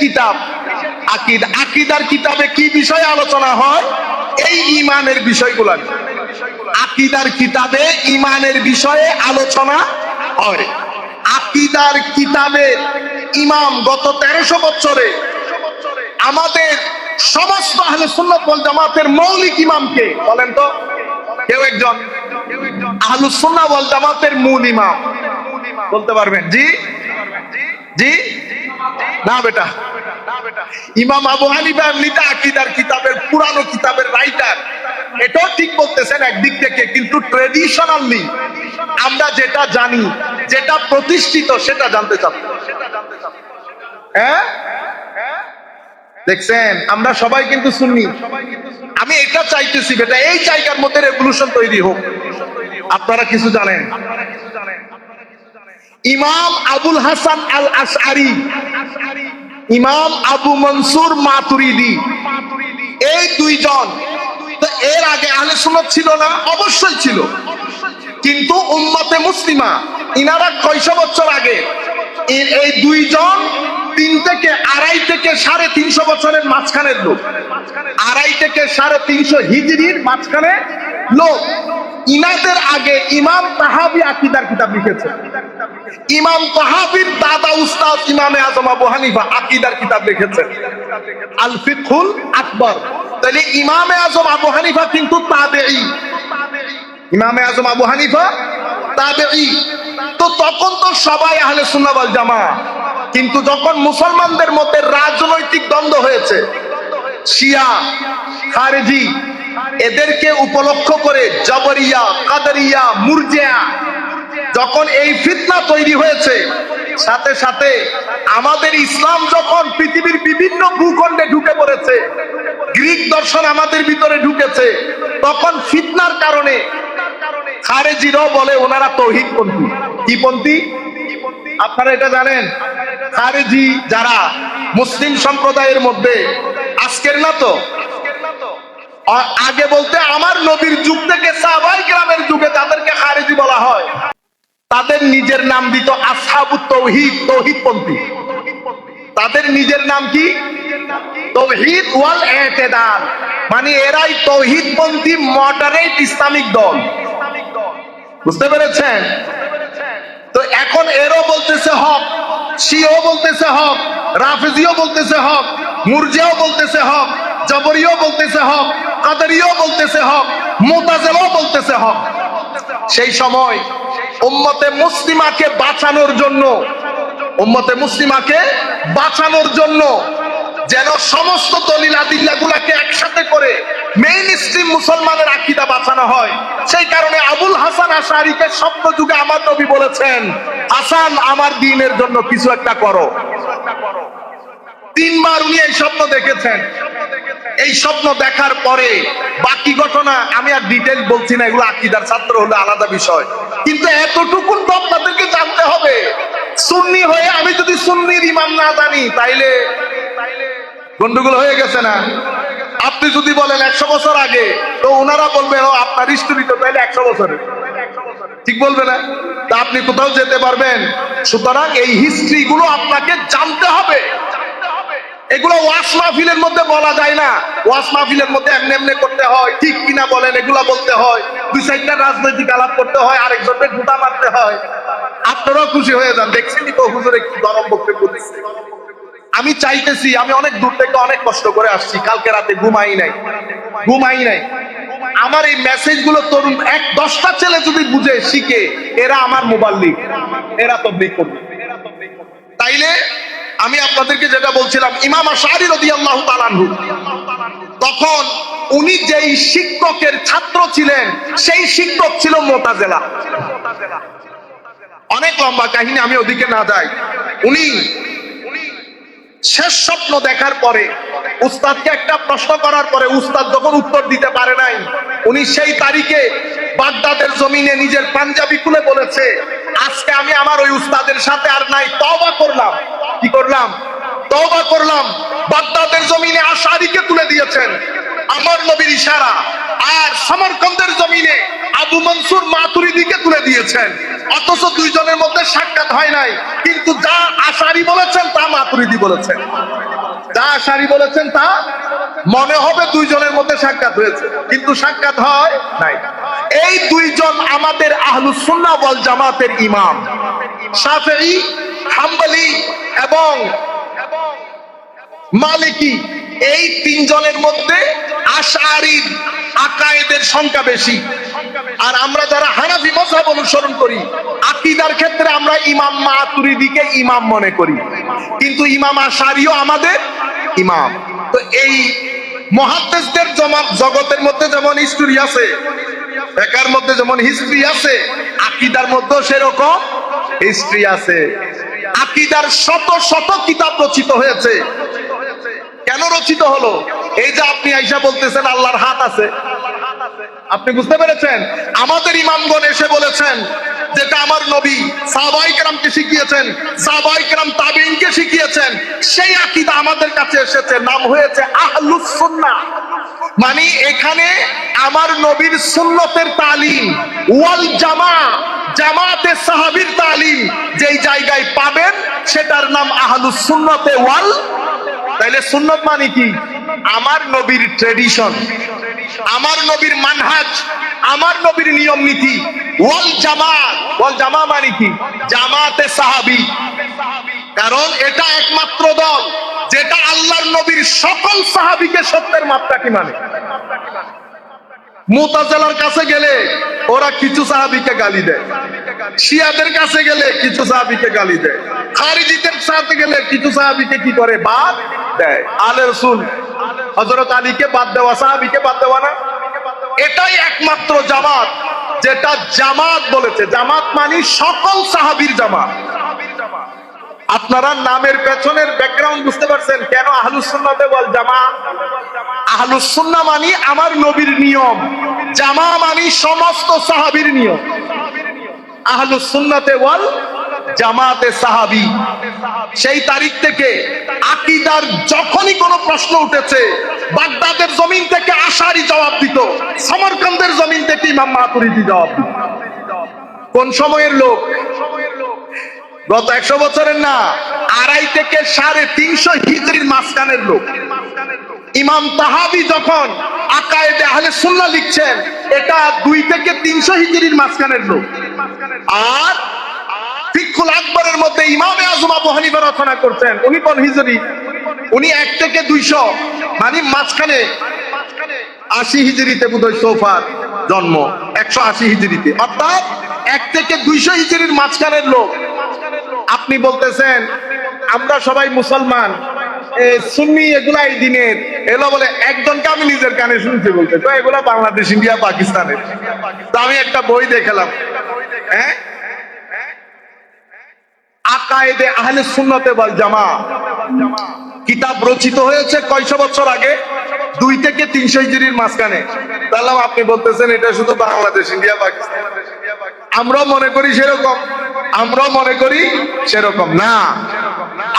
কিতাব? আকীদার কিতাবে কি বিষয়ে আলোচনা হয়? এই ঈমানের বিষয়গুলো। আকীদার কিতাবে ঈমানের বিষয়ে আলোচনা হয়। আকীদার কিতাবে ইমাম গত 1300 বছরে আমাদের সমস্ত আহলে সুন্নাত ওয়াল জামাতের মৌলিক ইমামকে বলেন তো, কেউ একজন আহলুস সুন্নাহ ওয়াল জামাতের মূল ইমাম বলতে পারবেন? জি জি না বেটা, ইমাম আবু হানিফা এমনিতে আকীদার কিতাবের, পুরানো কিতাবের রাইটার, এটাও ঠিক বলতেছেন একদিক থেকে, কিন্তু ট্রেডিশনালি আমরা যেটা জানি, যেটা প্রতিষ্ঠিত, সেটা জানতে চাচ্ছি। হ্যাঁ দেখছেন, আমরা সবাই কিন্তু সুন্নি। আমি এটা চাইতেছি বেটা, এই জায়গার মধ্যে রেভলিউশন তৈরি হোক। আপনারা কিছু জানেন? ইমাম আবুল হাসান আল আশআরী, ইমাম আবু মনসুর মাতুরিদি, এই দুইজন তো এর আগে আহলে সুন্নাত ছিল না? অবশ্যই ছিল, কিন্তু উম্মতে মুসলিমা ইনারা কয়শো বছর আগে, এই দুইজন 3 থেকে 2.5 থেকে 350 বছরের মাঝখানের লোক, 2.5 থেকে 350 হিজরির মাঝখানে লোক। ইনাদের আগে ইমাম তাহাবী আকীদার কিতাব লিখেছে। ইমাম তাহাবীর দাদা উস্তাদ ইমামে আজম আবু হানিফা আকীদার কিতাব লিখেছেন, আল ফিকহুল আকবর। তাহলে ইমামে আজম আবু হানিফা কিন্তু তাবেঈ, ইমামে আজম আবু হানিফা তাবেঈ। তো তখন তো সবাই আহলে সুন্নাহ ওয়াল জামাত, কিন্তু যখন মুসলমানদের মধ্যে রাজনৈতিক দ্বন্দ্ব হয়েছে, শিয়া, খারেজি, এদেরকে উপলক্ষ করে জাবরিয়া, কাদরিয়া, মুরজিয়া, যখন এই ফিতনা তৈরি হয়েছে, সাথে সাথে আমাদের ইসলাম যখন পৃথিবীর বিভিন্ন ভূখণ্ডে ঢুকে পড়েছে, গ্রিক দর্শন আমাদের ভিতরে ঢুকেছে, তখন ফিতনার কারণে খারেজিরাও বলে ওনারা তৌহিদপন্থী। কি পন্থী? আপনারা এটা জানেন? খারেজি যারা মুসলিম সম্প্রদায়ের মধ্যে, আজকের না তো, আগে বলতে আমার নবীর যুগ থেকে সাহাবায়ে কেরামের যুগে তাদেরকে খারেজি বলা হয়। তাদের নিজের নাম দিত আসহাবুত তাওহীদ, তৌহিদপন্থী। তাদের নিজের নাম কি? তাওহীদ ওয়াল ইতিদাল, মানে এরাই তৌহিদপন্থী মডারেট ইসলামিক দল। বুঝতে পেরেছেন? তো এখন এরও বলতেছে হক, শিয়াও বলতেছে হক, রাফিজিও বলতেছে হক, মুরজিয়াও বলতেছে হক, জাবরিও বলতেছে হক, কাদরিও বলতেছে হক, মুতাজিলাও বলতেছে হক। সেই সময় উম্মতে মুসলিমাকে বাঁচানোর জন্য, উম্মতে মুসলিমাকে বাঁচানোর জন্য যেন সমস্ত দলিল আদিল্লাগুলোকে একসাথে করে মেইন স্ট্রিম মুসলমানের আকীদা বাঁচানো হয়, সেই কারণে আবুল হাসান আশআরীকে স্বপ্ন যুগে আমার নবী বলেছেন, হাসান আমার দ্বীনের জন্য কিছু একটা করো। 3বার উনি এই স্বপ্ন দেখেছেন। এই স্বপ্ন দেখার পরে বাকি ঘটনা আমি আর ডিটেইল বলছি না, এগুলো আকীদার ছাত্র হলে আলাদা বিষয়, কিন্তু এতটুকু তো আপনাদেরকে জানতে হবে। সুন্নি হয়ে আমি যদি সুন্নির ইমাম না জানি তাইলে গন্ডগোল হয়ে গেছে না? আপনি যদি বলেন 100 বছর আগে, তো ওনারা বলবে ও আপনার স্টোরি তো তাইলে 100 বছরের, ঠিক বলবে না? তা আপনি কোথাও যেতে পারবেন? সুতরাং এই হিস্ট্রি গুলো আপনাকে জানতে হবে। এগুলো ওয়াজ মাহফিলের মধ্যে বলা যায় না। ওয়াজ মাহফিলের মধ্যে এমনি এমনি করতে হয়, ঠিক কিনা বলেন এগুলা বলতে হয়, 2-4টা রাজনৈতিক আলাপ করতে হয়, আরেকজনকে গুতা মারতে হয়। আপনারাও খুশি হয়ে যান, দেখছেনই তো হুজুরে কি গরম বক্তব্য দিচ্ছে। আমি চাইতেছি, আমি অনেক দূর থেকে অনেক কষ্ট করে আসছি, কালকে রাতে ঘুমাই নাই। আমার এই মেসেজ গুলো তরুণ 10টা ছেলে যদি বুঝে শিখে, এরা আমার মুবাল্লিগ, এরা তাবলীগ করবে। তাইলে আমি আপনাদেরকে যেটা বলছিলাম, ইমাম আশআরী রাদিয়াল্লাহু তাআলা আনহু, তখন উনি যেই শিক্ষকের ছাত্র ছিলেন সেই শিক্ষক ছিল মুতাজিলা। অনেক লম্বা কাহিনী, আমি ওদিকে না যাই। উনি শেষ স্বপ্ন দেখার পরে উস্তাদকে একটা প্রশ্ন করার পরে উস্তাদ যখন উত্তর দিতে পারে নাই, উনি সেই তারিখে বাগদাদের জমিনে নিজের পাঞ্জাবি খুলে বলেছে, আজকে আমি আমার ওই উস্তাদের সাথে আর নাই, তওবা করলাম। কি করলাম? তওবা করলাম। বাগদাদের জমিনে আশআরীকে তুলে দিয়েছেন আমার নবীর ইশারা, আর সমরকন্দের জমিনে আবু মনসুর মাতুরিদিকে তুলে দিয়েছেন। অথচ দুইজনের মধ্যে সাক্ষাৎ হয় নাই, কিন্তু যা আশআরী বলেছেন তা মাতুরিদি বলেছেন, যা আশআরী বলেছেন তা মনে হবে দুইজনের মধ্যে সাক্ষাৎ হয়েছে, কিন্তু সাক্ষাৎ হয় নাই। এই দুইজন আমাদের আহলুস সুন্নাহ ওয়াল জামাতের ইমাম, শাফিঈ, হাম্বলি এবং মালিকি। এই তিনজনের মধ্যে আশআরীর আকায়েদের সংখ্যা বেশি। আর আমরা যারা হানাফি মাযহাব অনুসরণ করি, আকীদার ক্ষেত্রে আমরা ইমাম মাতুরিদিকে ইমাম মনে করি, কিন্তু ইমাম আশআরীও আমাদের ইমাম। তো এই মুহাদ্দিসদের জগতের মধ্যে যেমন হিস্টরি আছে, ফিকহের মধ্যে যেমন হিস্টরি আছে, আকীদার মধ্যেও সেরকম হিস্টরি আছে। আকীদার শত শত কিতাব রচিত হয়েছে। কেন রচিত হলো? এই যে আপনি আইসা বলতেছেন আল্লাহর হাত আছে, আপনি বুঝতে পেরেছেন? আমাদের ইমামগণ এসে বলেছেন যেটা আমার নবী সাহাবায়ে কেরামকে শিখিয়েছেন, সাহাবায়ে কেরাম তাবেঈনকে শিখিয়েছেন, সেই আকীদা আমাদের কাছে এসেছে, নাম হয়েছে আহলুস সুন্নাহ। মানে এখানে আমার নবীর সুন্নতের তালিম ওয়াল জামাআহ, জামাতে সাহাবীর তালিম যেই জায়গায় পাবেন সেটার নাম আহলুস সুন্নতে ওয়াল। তাইলে সুন্নত মানে কি? আমার নবীর ট্রেডিশন, আমার নবীর মানহাজ, আমার নবীর নিয়ম নীতি। ওয়াল জামাত, ওয়াল জামা মানে কি? জামাতে সাহাবী। কারণ এটা একমাত্র দল যেটা আল্লাহর নবীর সকল সাহাবীকে সত্যের মাপকাঠি মানে। মুতাজিলার কাছে গেলে ওরা কিছু সাহাবীকে গালি দেয়, শিয়াদের কাছে গেলে কিছু সাহাবীকে গালি দেয়, খারিজিদের সাথে গেলে কিছু সাহাবীকে কি করে? বাদ দেয়। আলে রাসূল হযরত আলীকে বাদ দেওয়া, সাহাবীকে বাদ দেওয়া না। এটাই একমাত্র জামাত যেটা জামাত বলেছে। জামাত মানে সকল সাহাবীর জামাত। আপনারা নামের পেছনের ব্যাকগ্রাউন্ড বুঝতে পারছেন কেন আহলুস সুন্নাহ ওয়াল জামাআহ? আহলুস সুন্নাহ মানে আমার নবীর নিয়ম, জামাআহ মানে সমস্ত সাহাবীর নিয়ম। আহলুস সুন্নাহ ওয়াল জামাতে সাহাবী। সেই তারিখ থেকে আকীদার যখনই কোনো প্রশ্ন উঠেছে, বাগদাদের জমিন থেকে আশআরী জবাব দিত, সমরকন্দের জমিন থেকে ইমাম মাতুরিদি জবাব দিত। কোন সময়ের লোক? গত 100 বছরের না, 250 থেকে 350 হিজরির মাঝখানের লোক। ইমাম তাহাবী যখন আকায়েদে আহলে সুন্নাহ লিখছেন, এটা 2 থেকে 300 হিজরির মাঝখানের লোক। আর ফিকহুল আকবরের মধ্যে ইমামে আযম আবু হানিফা রচনা করছেন, উনি কোন হিজরি? উনি 1 থেকে 200, মানে মাঝখানে 80 হিজরিতে বোধহয় সোফার জন্ম, 180 হিজরিতে, অর্থাৎ 1 থেকে 200 হিজরির মাঝখানের লোক। আপনি বলতেছেন আমরা সবাই মুসলমান, সুন্নি, এগুলা এই দিনের এগুলো বলে। একজনকে আমি নিজের কানে শুনছি বলতে, তো এগুলা বাংলাদেশ, ইন্ডিয়া, পাকিস্তানের। তো আমি একটা বই দেখালাম, হ্যাঁ, আকায়েদে আহলে সুন্নাতে ওয়াল জামাত কিতাব রচিত হয়েছে কয়শো বছর আগে? 2 থেকে 300 হিজরির মাঝখানে। তাহলে আপনি বলতেছেন এটা শুধু বাংলাদেশ, ইন্ডিয়া, পাকিস্তান। আমরা মনে করি সেরকম না।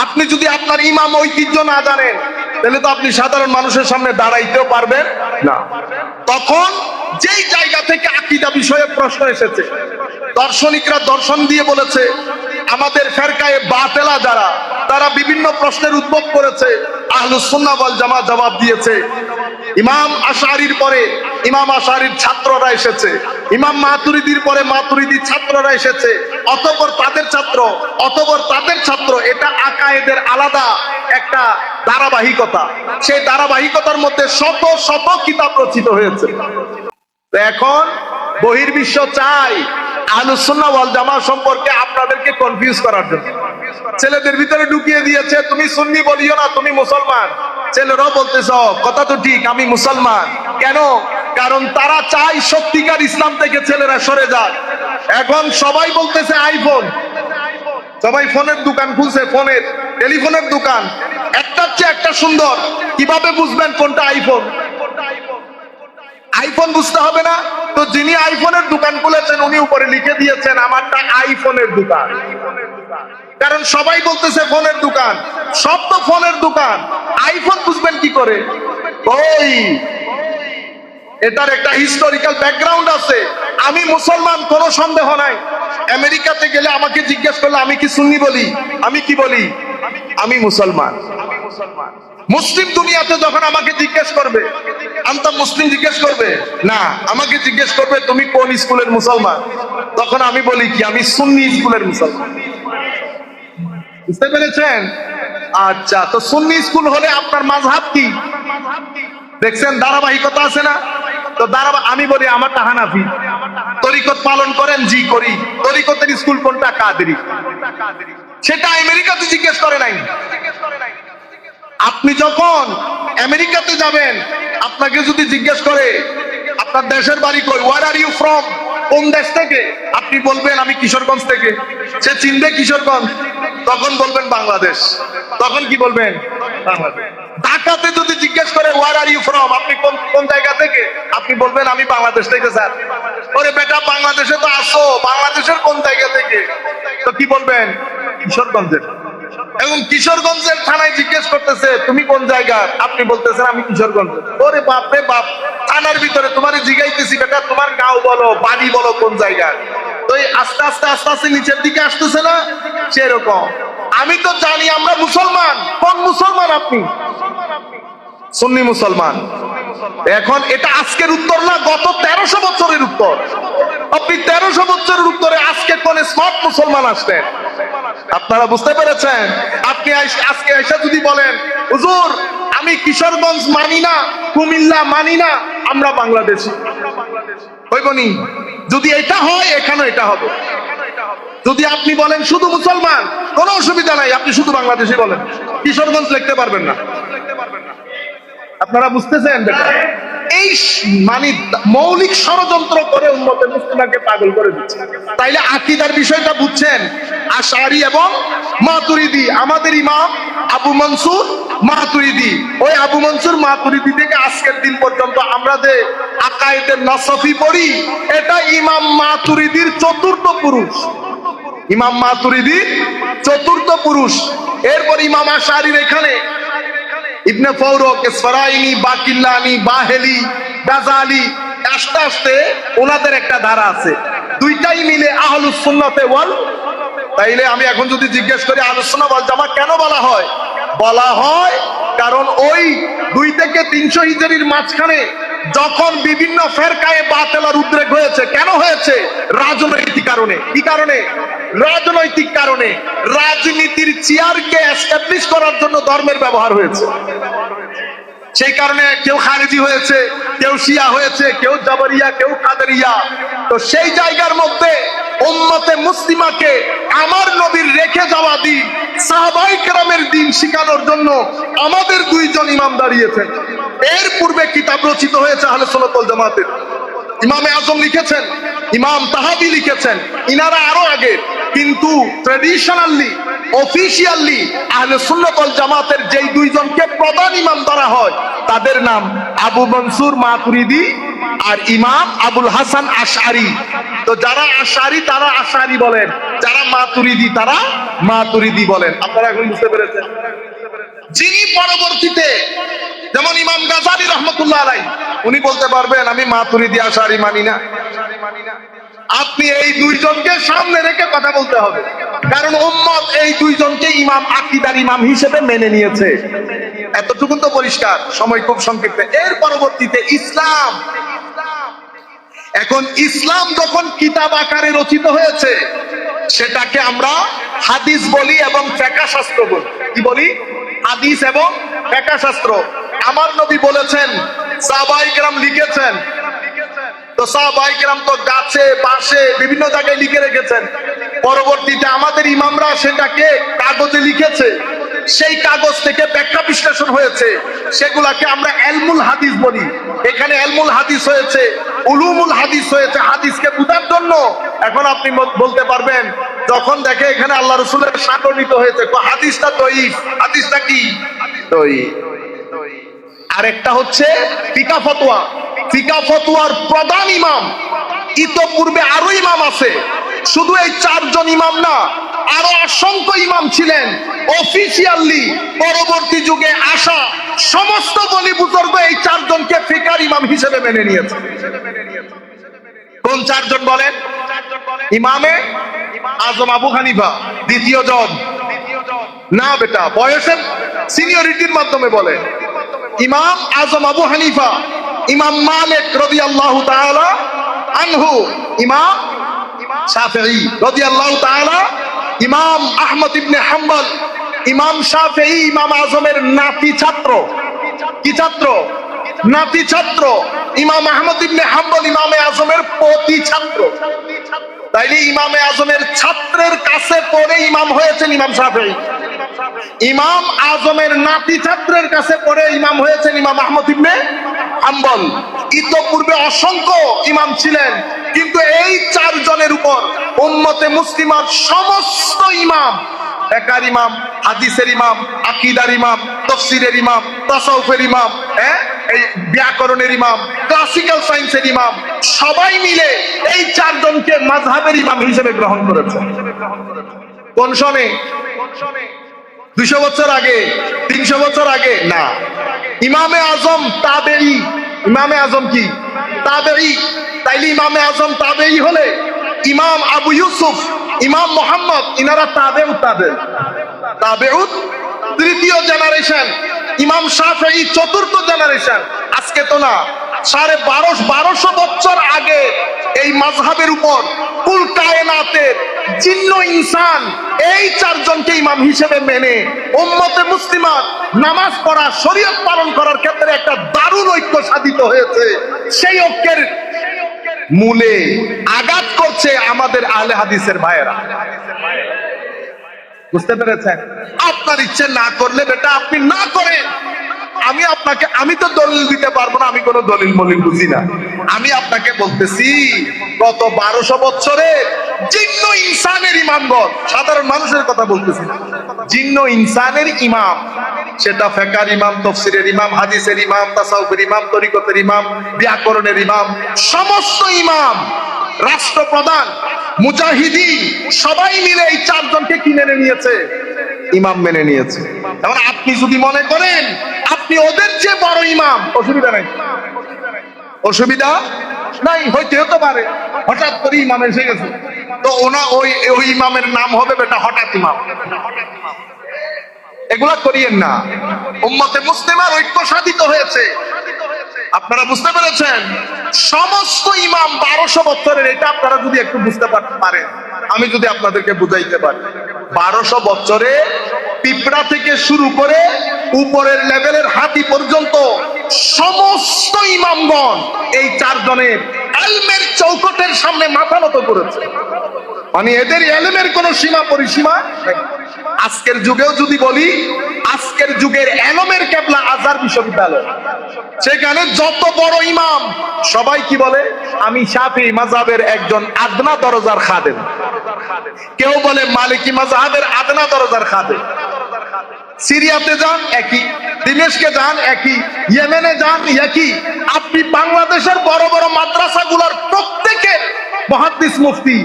আপনি যদি আপনার ইমাম ঐতিহ্য না জানেন, তাহলে তো আপনি সাধারণ মানুষের সামনে দাঁড়াইতেও পারবেন না। তখন যেই জায়গা থেকে আকীদা বিষয়ে প্রশ্ন এসেছে, দার্শনিকরা দর্শন দিয়ে বলেছে, আমাদের ফেরকায়ে বাতেলা যারা, তারা বিভিন্ন প্রশ্নের উদ্ভব করেছে, আহলুস সুন্নাহ ওয়াল জামাত জবাব দিয়েছে। ইমাম আশআরীর পরে ইমাম আশআরীর ছাত্ররা এসেছে, ইমাম মাতুরিদির পরে মাতুরিদির ছাত্ররা এসেছে, অতঃপর তাদের ছাত্র। এটা আকায়েদের আলাদা একটা ধারাবাহিকতা। সেই ধারাবাহিকতার মধ্যে শত শত কিতাব রচিত হয়েছে। এখন বহির্বিশ্ব চাই আহলুস সুন্নাহ ওয়াল জামাত সম্পর্কে আপনাদেরকে কনফিউজ করার জন্য ছেলেদের ভিতরে ঢুকিয়ে দিয়েছে, তুমি সুন্নি বলিও না, তুমি মুসলমান। ছেলেরাও বলতেছ কথা তো ঠিক, আমি মুসলমান। কেন? কারণ তারা চায় সত্যিকার ইসলাম থেকে ছেলেরা সরে যাক। এখন সবাই বলতেছে আইফোন, সবাই ফোনের দোকান খুলছে, ফোনের টেলিফোনের দোকান, একটার চেয়ে একটা সুন্দর। কিভাবে বুঝবেন কোনটা আইফোন? আইফোন বুঝতে হবে না তো? যিনি আইফোনের দোকান খুলেছেন উনি উপরে লিখে দিয়েছেন আমারটা আইফোনের দোকান। কারণ সবাই বলতেছে ফোনের দোকান, সব তো ফোনের দোকান, আইফোন বুঝবেন কি করে? ওই এটার একটা হিস্টোরিক্যাল ব্যাকগ্রাউন্ড আছে। আমি মুসলমান, কোনো সন্দেহ নাই। আমেরিকাতে গেলে আমাকে জিজ্ঞেস করলে আমি কি সুন্নি বলি? আমি কি বলি? আমি মুসলমান। মুসলিম দুনিয়াতে যখন আমাকে জিজ্ঞেস করবে, আনতা মুসলিম জিজ্ঞেস করবে না, আমাকে জিজ্ঞেস করবে তুমি কোন স্কুলের মুসলমান, তখন আমি বলি কি আমি সুন্নি স্কুলের মুসলমান। বুঝতে পেরেছেন? আচ্ছা, তো সুন্নি স্কুল হলে আপনার মাযহাব কি? দেখছেন ধারাবাহিকতা আছে না? তো আমি বলি আমারটা হানাফি। তরিকত পালন করেন? জি করি। তরিকতের স্কুল কোনটা? কাদেরি। সেটা আমেরিকাতে জিজ্ঞেস করে নাই। আপনি যখন আমেরিকাতে যাবেন, আপনাকে যদি জিজ্ঞেস করে আপনার দেশের বাড়ি কই, ওয়ার আর ইউ ফ্রম, কোন দেশ থেকে, আপনি বলবেন আমি কিশোরগঞ্জ থেকে। সে চিনবে কিশোরগঞ্জ, তখন বলবেন বাংলাদেশ। তখন কি বলবেন? বাংলাদেশ। ঢাকাতে যদি জিজ্ঞেস করে ওয়ার আর ইউ ফ্রম, আপনি কোন জায়গা থেকে, আপনি বলবেন আমি বাংলাদেশ থেকে স্যার। ওরে বেটা, বাংলাদেশে তো আসো, বাংলাদেশের কোন জায়গা থেকে? তো কি বলবেন? কিশোরগঞ্জের। এবং কিশোরগঞ্জের থানায় জিজ্ঞেস করতেছে তুমি কোন জায়গার, আপনি বলতেছেন আমি কিশোরগঞ্জ। ওরে বাপ রে বাপ, থানার ভিতরে তোমার জিজ্ঞাইতেছি বেটা তোমার গাঁও বলো, বাড়ি বলো কোন জায়গার। তো এই আস্তে আস্তে নিচের দিকে আসতেছে না? সেরকম আমি তো জানি আমরা মুসলমান। কোন মুসলমান আপনি? সুন্নি মুসলমান। এখন এটা আজকের উত্তর না, গত 1300 বছরের উত্তর। আপনি 1300 বছরের উত্তরে আজকে কোন স্মার্ট মুসলমান আসলেন? আপনারা বুঝতে পেরেছেন? আপনি আজকে এসে যদি বলেন হুজুর আমি কিশোরগঞ্জ মানি না, কুমিল্লা মানি না, আমরা বাংলাদেশী, হইবনি? যদি এটা হয় এখানে এটা হবে। যদি আপনি বলেন শুধু মুসলমান, কোনো অসুবিধা নাই, আপনি শুধু বাংলাদেশী বলেন, কিশোরগঞ্জ লিখতে পারবেন না। আপনারা বুঝতেছেন? এই মানে মৌলিক ষড়যন্ত্র করে উম্মতে মুসলিমাকে পাগল করে দিচ্ছে। তাইলে আকীদার বিষয়টা বুঝছেন? আশআরী এবং মাতুরিদি। আমাদের ইমাম আবু মনসুর মাতুরিদি, ওই আবু মনসুর মাতুরিদি থেকে আজকের দিন পর্যন্ত আমরা যে আকায়েদের নসফি পড়ি, এটা ইমাম মাতুরিদির চতুর্থ পুরুষ। ইমাম মাতুরিদির চতুর্থ পুরুষ। এরপর ইমাম আশআরীর এখানে ইবনে ফাওরুক, ইসফারাইনি, বাকিল্লানি, বাহেলি, গাজালি, আস্তে আস্তে ওনাদের একটা ধারা আছে। দুইটাই মিলে আহলুস সুন্নাতে ওয়াল। তাইলে আমি এখন যদি জিজ্ঞেস করি আহলুস সুন্নাহ ওয়াল জামাত কেন বলা হয়? বলা হয় কারণ ওই 2 থেকে 300 হিজরির মাঝখানে যখন বিভিন্ন ফেরকায়ে বাতিলার উদ্রেক হয়েছে। কেন হয়েছে? রাজনৈতিক কারণে। কি কারণে? রাজনৈতিক কারণে। রাজনীতির চেয়ারকে এস্টাবলিশ করার জন্য ধর্মের ব্যবহার হয়েছে। সেই কারণে কেউ খারেজি হয়েছে, কেউ শিয়া হয়েছে, কেউ জাবরিয়া, কেউ কাদেরিয়া। তো সেই জায়গার মধ্যে উম্মতে মুসলিমাকে আমার নবীর রেখে যাওয়া দিন, সাহাবায়ে কেরামের দিন শিখানোর জন্য আমাদের 2 জন ইমাম দাঁড়িয়েছেন। এর পূর্বে কিতাব রচিত হয়েছে আহলে সুন্নাত ওয়াল জামাতের। ইমামে আজম লিখেছেন, ইমাম তাহাবি লিখেছেন, ইনারা আরো আগে। কিন্তু ট্রেডিশনালি, অফিশিয়ালি আহলে সুন্নাত ওয়াল জামাতের যেই দুইজনকে প্রধান ইমাম ধরা হয় তাদের নাম আবু মনসুর মাতুরিদি আর ইমাম আবুল হাসান আশআরি। তো যারা আশআরি তারা আশআরি বলেন, যারা মাতুরিদি তারা মাতুরিদি বলেন। আপনারা এখন বুঝতে পেরেছেন? যিনি পরবর্তীতে, যেমন ইমাম গাজালি রহমতুল্লাহ আলাইহি, উনি বলতে পারবেন আমি মাতুরিদি আশআরি মানি না। আপনি এই দুইজনকে সামনে রেখে কথা বলতে হবে, কারণ উম্মত এই দুইজনকে ইমাম, আকীদার ইমাম হিসেবে মেনে নিয়েছে। এতটুকু তো পরিষ্কার। সময় খুব সংক্ষিপ্ত। এর পরবর্তীতে ইসলাম, এখন ইসলাম যখন কিতাব আকারে রচিত হয়েছে সেটাকে আমরা হাদিস বলি এবং ফিকহ শাস্ত্র বলি। কি বলি? হাদিস এবং ফিকহ শাস্ত্র। আমার নবী বলেছেন, সাহাবায়ে কেরাম লিখেছেন, তো সাহাবায়ে কেরাম তো গাছে বাঁশে বিভিন্ন জায়গায় লিখে রেখেছেন। পরবর্তীতে আমাদের ইমামরা সেটাকে কাগজে লিখেছে, সেই কাগজ থেকে ব্যাখ্যা বিশ্লেষণ হয়েছে, সেগুলাকে আমরা ইলমুল হাদিস বলি। এখানে ইলমুল হাদিস হয়েছে, উলুমুল হাদিস হয়েছে হাদিসকে বোঝার জন্য। এখন আপনি বলতে পারবেন, যখন দেখে এখানে আল্লাহ রাসূলের শান বর্ণিত হয়েছে, হাদিসটা দঈফ, হাদিসটা কি দঈফ। আরেকটা হচ্ছে ফিকহ ফতোয়া। ফিকহ ফতোয়ার প্রধান ইমাম, ইতোপূর্বে আরো ইমাম আছে, শুধু এই চারজন ইমাম না, আরো অসংখ্য ইমাম ছিলেন। অফিশিয়ালি পরবর্তী যুগে আসা সমস্ত বলি বুজুর্গ এই চারজনকে ফিকহার ইমাম হিসেবে মেনে নিয়েছে। কোন চারজন বলেন? ইমামে আজম আবু হানিফা দ্বিতীয় জন না বেটা, বয়সের সিনিয়রিটির মাধ্যমে বলে। ইমাম আজম আবু হানিফা, ইমাম মালিক রাদিয়াল্লাহু তাআলা আনহু, ইমাম শাফিঈ রাদিয়াল্লাহু তাআলা, ইমাম আহমদ ইবনে হাম্বল। ইমাম শাফিঈ ইমাম আজমের নাতি ছাত্র। কি ছাত্র? নাতি ছাত্র। ইমাম আহমদ ইবনে হাম্বল ইমামে আজমের পতি ছাত্র। তাইলে ইমামে আজমের ছাত্রের কাছে পড়ে ইমাম হয়েছেন ইমাম শাফিঈ। ইমাম আজমের নাতি ছাত্রের কাছে পড়ে ইমাম হয়েছেন ইমাম আহমদ ইবনে হাম্বল। ইতোপূর্বে অসংখ্য ইমাম ছিলেন, কিন্তু এই চারজনের উপর উম্মতে মুসলিমার সমস্ত ইমাম, ফিকহের ইমাম, হাদিসের ইমাম, আকীদার ইমাম, তাফসীরের ইমাম, তাসাউফের ইমাম, এই ব্যাকরণের ইমাম, ক্লাসিক্যাল সায়েন্সের ইমাম, সবাই মিলে এই চারজনকে মাযহাবের ইমাম হিসেবে গ্রহণ করেছে। কোন সনে? 200 বছর আগে, 300 বছর আগে না। ইমামে আজম তাবেঈ। ইমামে আজম কি? তাবেঈ। তাইলে ইমামে আজম তাবেঈ হলে ইমাম আবু ইউসুফ, ইমাম মুহাম্মদ, ইনারা তাবেউত তৃতীয় জেনারেশন। ইমাম শাফিঈ চতুর্থ জেনারেশন। আজকে তো না, 1250 বছর আগে এই মাযহাবের উপর কুল কায়নাতের জিন্ন ইনসান এই চারজনকে ইমাম হিসেবে মেনে উম্মতে মুসলিমাত নামাজ পড়া, শরীয়ত পালন করার ক্ষেত্রে একটা দারুণ ঐক্য সাধিত হয়েছে। সেই ঐক্যের মূলে আঘাত করছে আমাদের আহলে হাদিসের ভাইয়েরা। বুঝতে পেরেছেন? আপনার ইচ্ছে না করলে বেটা আপনি না করেন। আমি তো দলিল দিতে পারবো না, আমি কোনো দলিল মলিল বুঝি না। আমি আপনাকে বলতেছি, গত 1200 বছরে জিন্ন ইনসানের ইমামগণ, সাধারণ মানুষের কথা বলতেছি, জিন্ন ইনসানের ইমাম, সেটা ফিকহের ইমাম, তাফসীরের ইমাম, হাদিসের ইমাম, তাসাউফের ইমাম, তরিকতের ইমাম, ব্যাকরণের ইমাম, সমস্ত ইমাম, রাষ্ট্রপ্রধান, মুজাহিদিন, সবাই মিলে এই চারজনকে কি মেনে নিয়েছে? ইমাম মেনে নিয়েছে। এখন আপনি যদি মনে করেন আপনি ওদের চেয়ে বড় ইমাম, অসুবিধা নাই, অসুবিধা নাই, হতে পারে হঠাৎ করে ইমাম এসে গেছে, তো ওই ইমামের নাম হবে বেটা হঠাৎ ইমাম। এগুলা করিয়েন না। উম্মতে মুসলিমার ঐক্য সাধিত হয়েছে। আপনারা বুঝতে পেরেছেন? সমস্ত ইমাম 1200 বছরের, এটা আপনারা যদি একটু বুঝতে পারেন, আমি যদি আপনাদেরকে বুঝাইতে পারি, 1200 বছরে পিঁপড়া থেকে শুরু করে উপরের লেভেলের হাতি পর্যন্ত সমস্ত ইমামগণ এই চারজনের ইলমের চৌকটের সামনে মাথা নত করেছে। মানে এদের ইলমের কোনো সীমা পরিসীমা নেই। আজকের যুগেও যদি বলি, আজকের যুগের ইলমের কেবলা আজহার বিশ্ববিদ্যালয়। সেখানে যত বড় ইমাম সবাই কি বলে? আমি শাফি মাযহাবের একজন আদনা দরজার খাদেম, কেউ বলে মালিকি মাযহাবের আদনা দরজার খাদেম। সিরিয়াতে যান একই, দিমেশকে যান একই, ইয়েমেনে যান একই। আপনি বাংলাদেশের বড় বড় মাদ্রাসাগুলোর প্রত্যেকের মুহাদ্দিস মুফতি,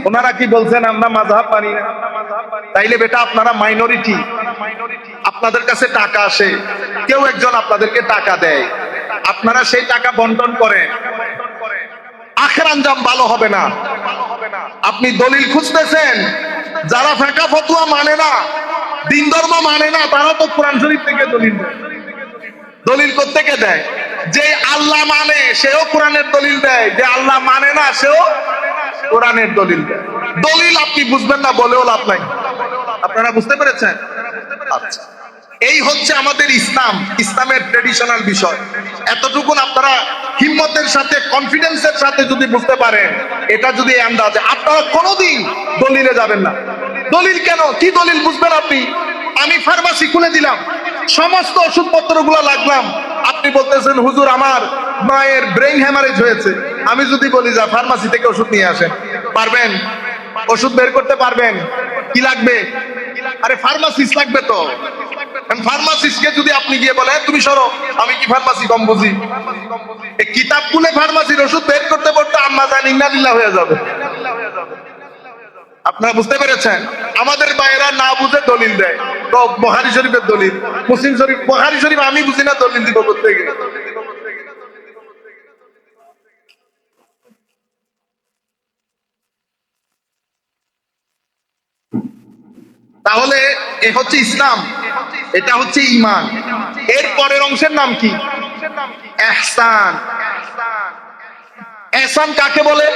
ওনারা কি বলছেন আমরা মাযহাব মানি না? তাইলে বেটা আপনারা মাইনরিটি, আপনাদের কাছে টাকা আসে, কেউ একজন আপনাদেরকে টাকা দেয়, আপনারা সেই টাকা বন্টন করেন, আখের আঞ্জাম ভালো হবে না। আপনি দলিল খুঁজতেছেন, যারা ফাঁকা ফতুয়া মানে না, দিন ধর্ম মানে না, তারা তো কোরআন শরীফ থেকে দলিল দেয়। দলিল কোত্থেকে দেয়? যে আল্লাহ মানে সেও কোরআনের দলিল দেয়, যে আল্লাহ মানে না সেও কোরআনের দলিল দেয়। দলিল আপনি বুঝবেন না বলেও লাভ নাই। আপনারা বুঝতে পেরেছেন? আচ্ছা, এই হচ্ছে আমাদের ইসলাম, ইসলামের ট্রেডিশনাল বিষয়। এতটুকুন আপনারা হিম্মতের সাথে, কনফিডেন্সের সাথে যদি বুঝতে পারেন, এটা যদি আন্দাজে, আপনারা কোনোদিন দলিলে যাবেন না। দলিল কেন? কি দলিল বুঝবেন আপনি? আমি ফার্মাসি খুলে দিলাম, সমস্ত ওষুধপত্র গুলো লাগলাম, আপনি বলতেছেন হুজুর আমার মায়ের ব্রেইন হ্যামারেজ হয়েছে, আমি যদি বলি যা ফার্মাসি থেকে ওষুধ নিয়ে আসেন, পারবেন? ওষুধ বের করতে পারবেন? কি লাগবে? আরে ফার্মাসিস্ট লাগবে তো। ফার্মাসিস্টকে যদি আপনি গিয়ে বলেন তুমি সরো, আমি কি ফার্মাসি কম বুঝি? এই কিতাব খুলে ফার্মাসির ওষুধ বের করতে করতে আম্মা জান ইন্না লিল্লাহ হয়ে যাবে। আপনারা বুঝতে পেরেছেন? আমাদের ভাইয়েরা না বুঝে দলিল দেয়, তো বুখারী শরীফের দলিল, মুসলিম শরীফ, বুখারী শরীফ আমি বুঝি না, দলিল দিব কোত্থেকে? তাহলে এ হচ্ছে ইসলাম, এটা হচ্ছে ঈমান। এর পরের অংশের নাম কি? ইহসান। ইহসান কাকে বলে?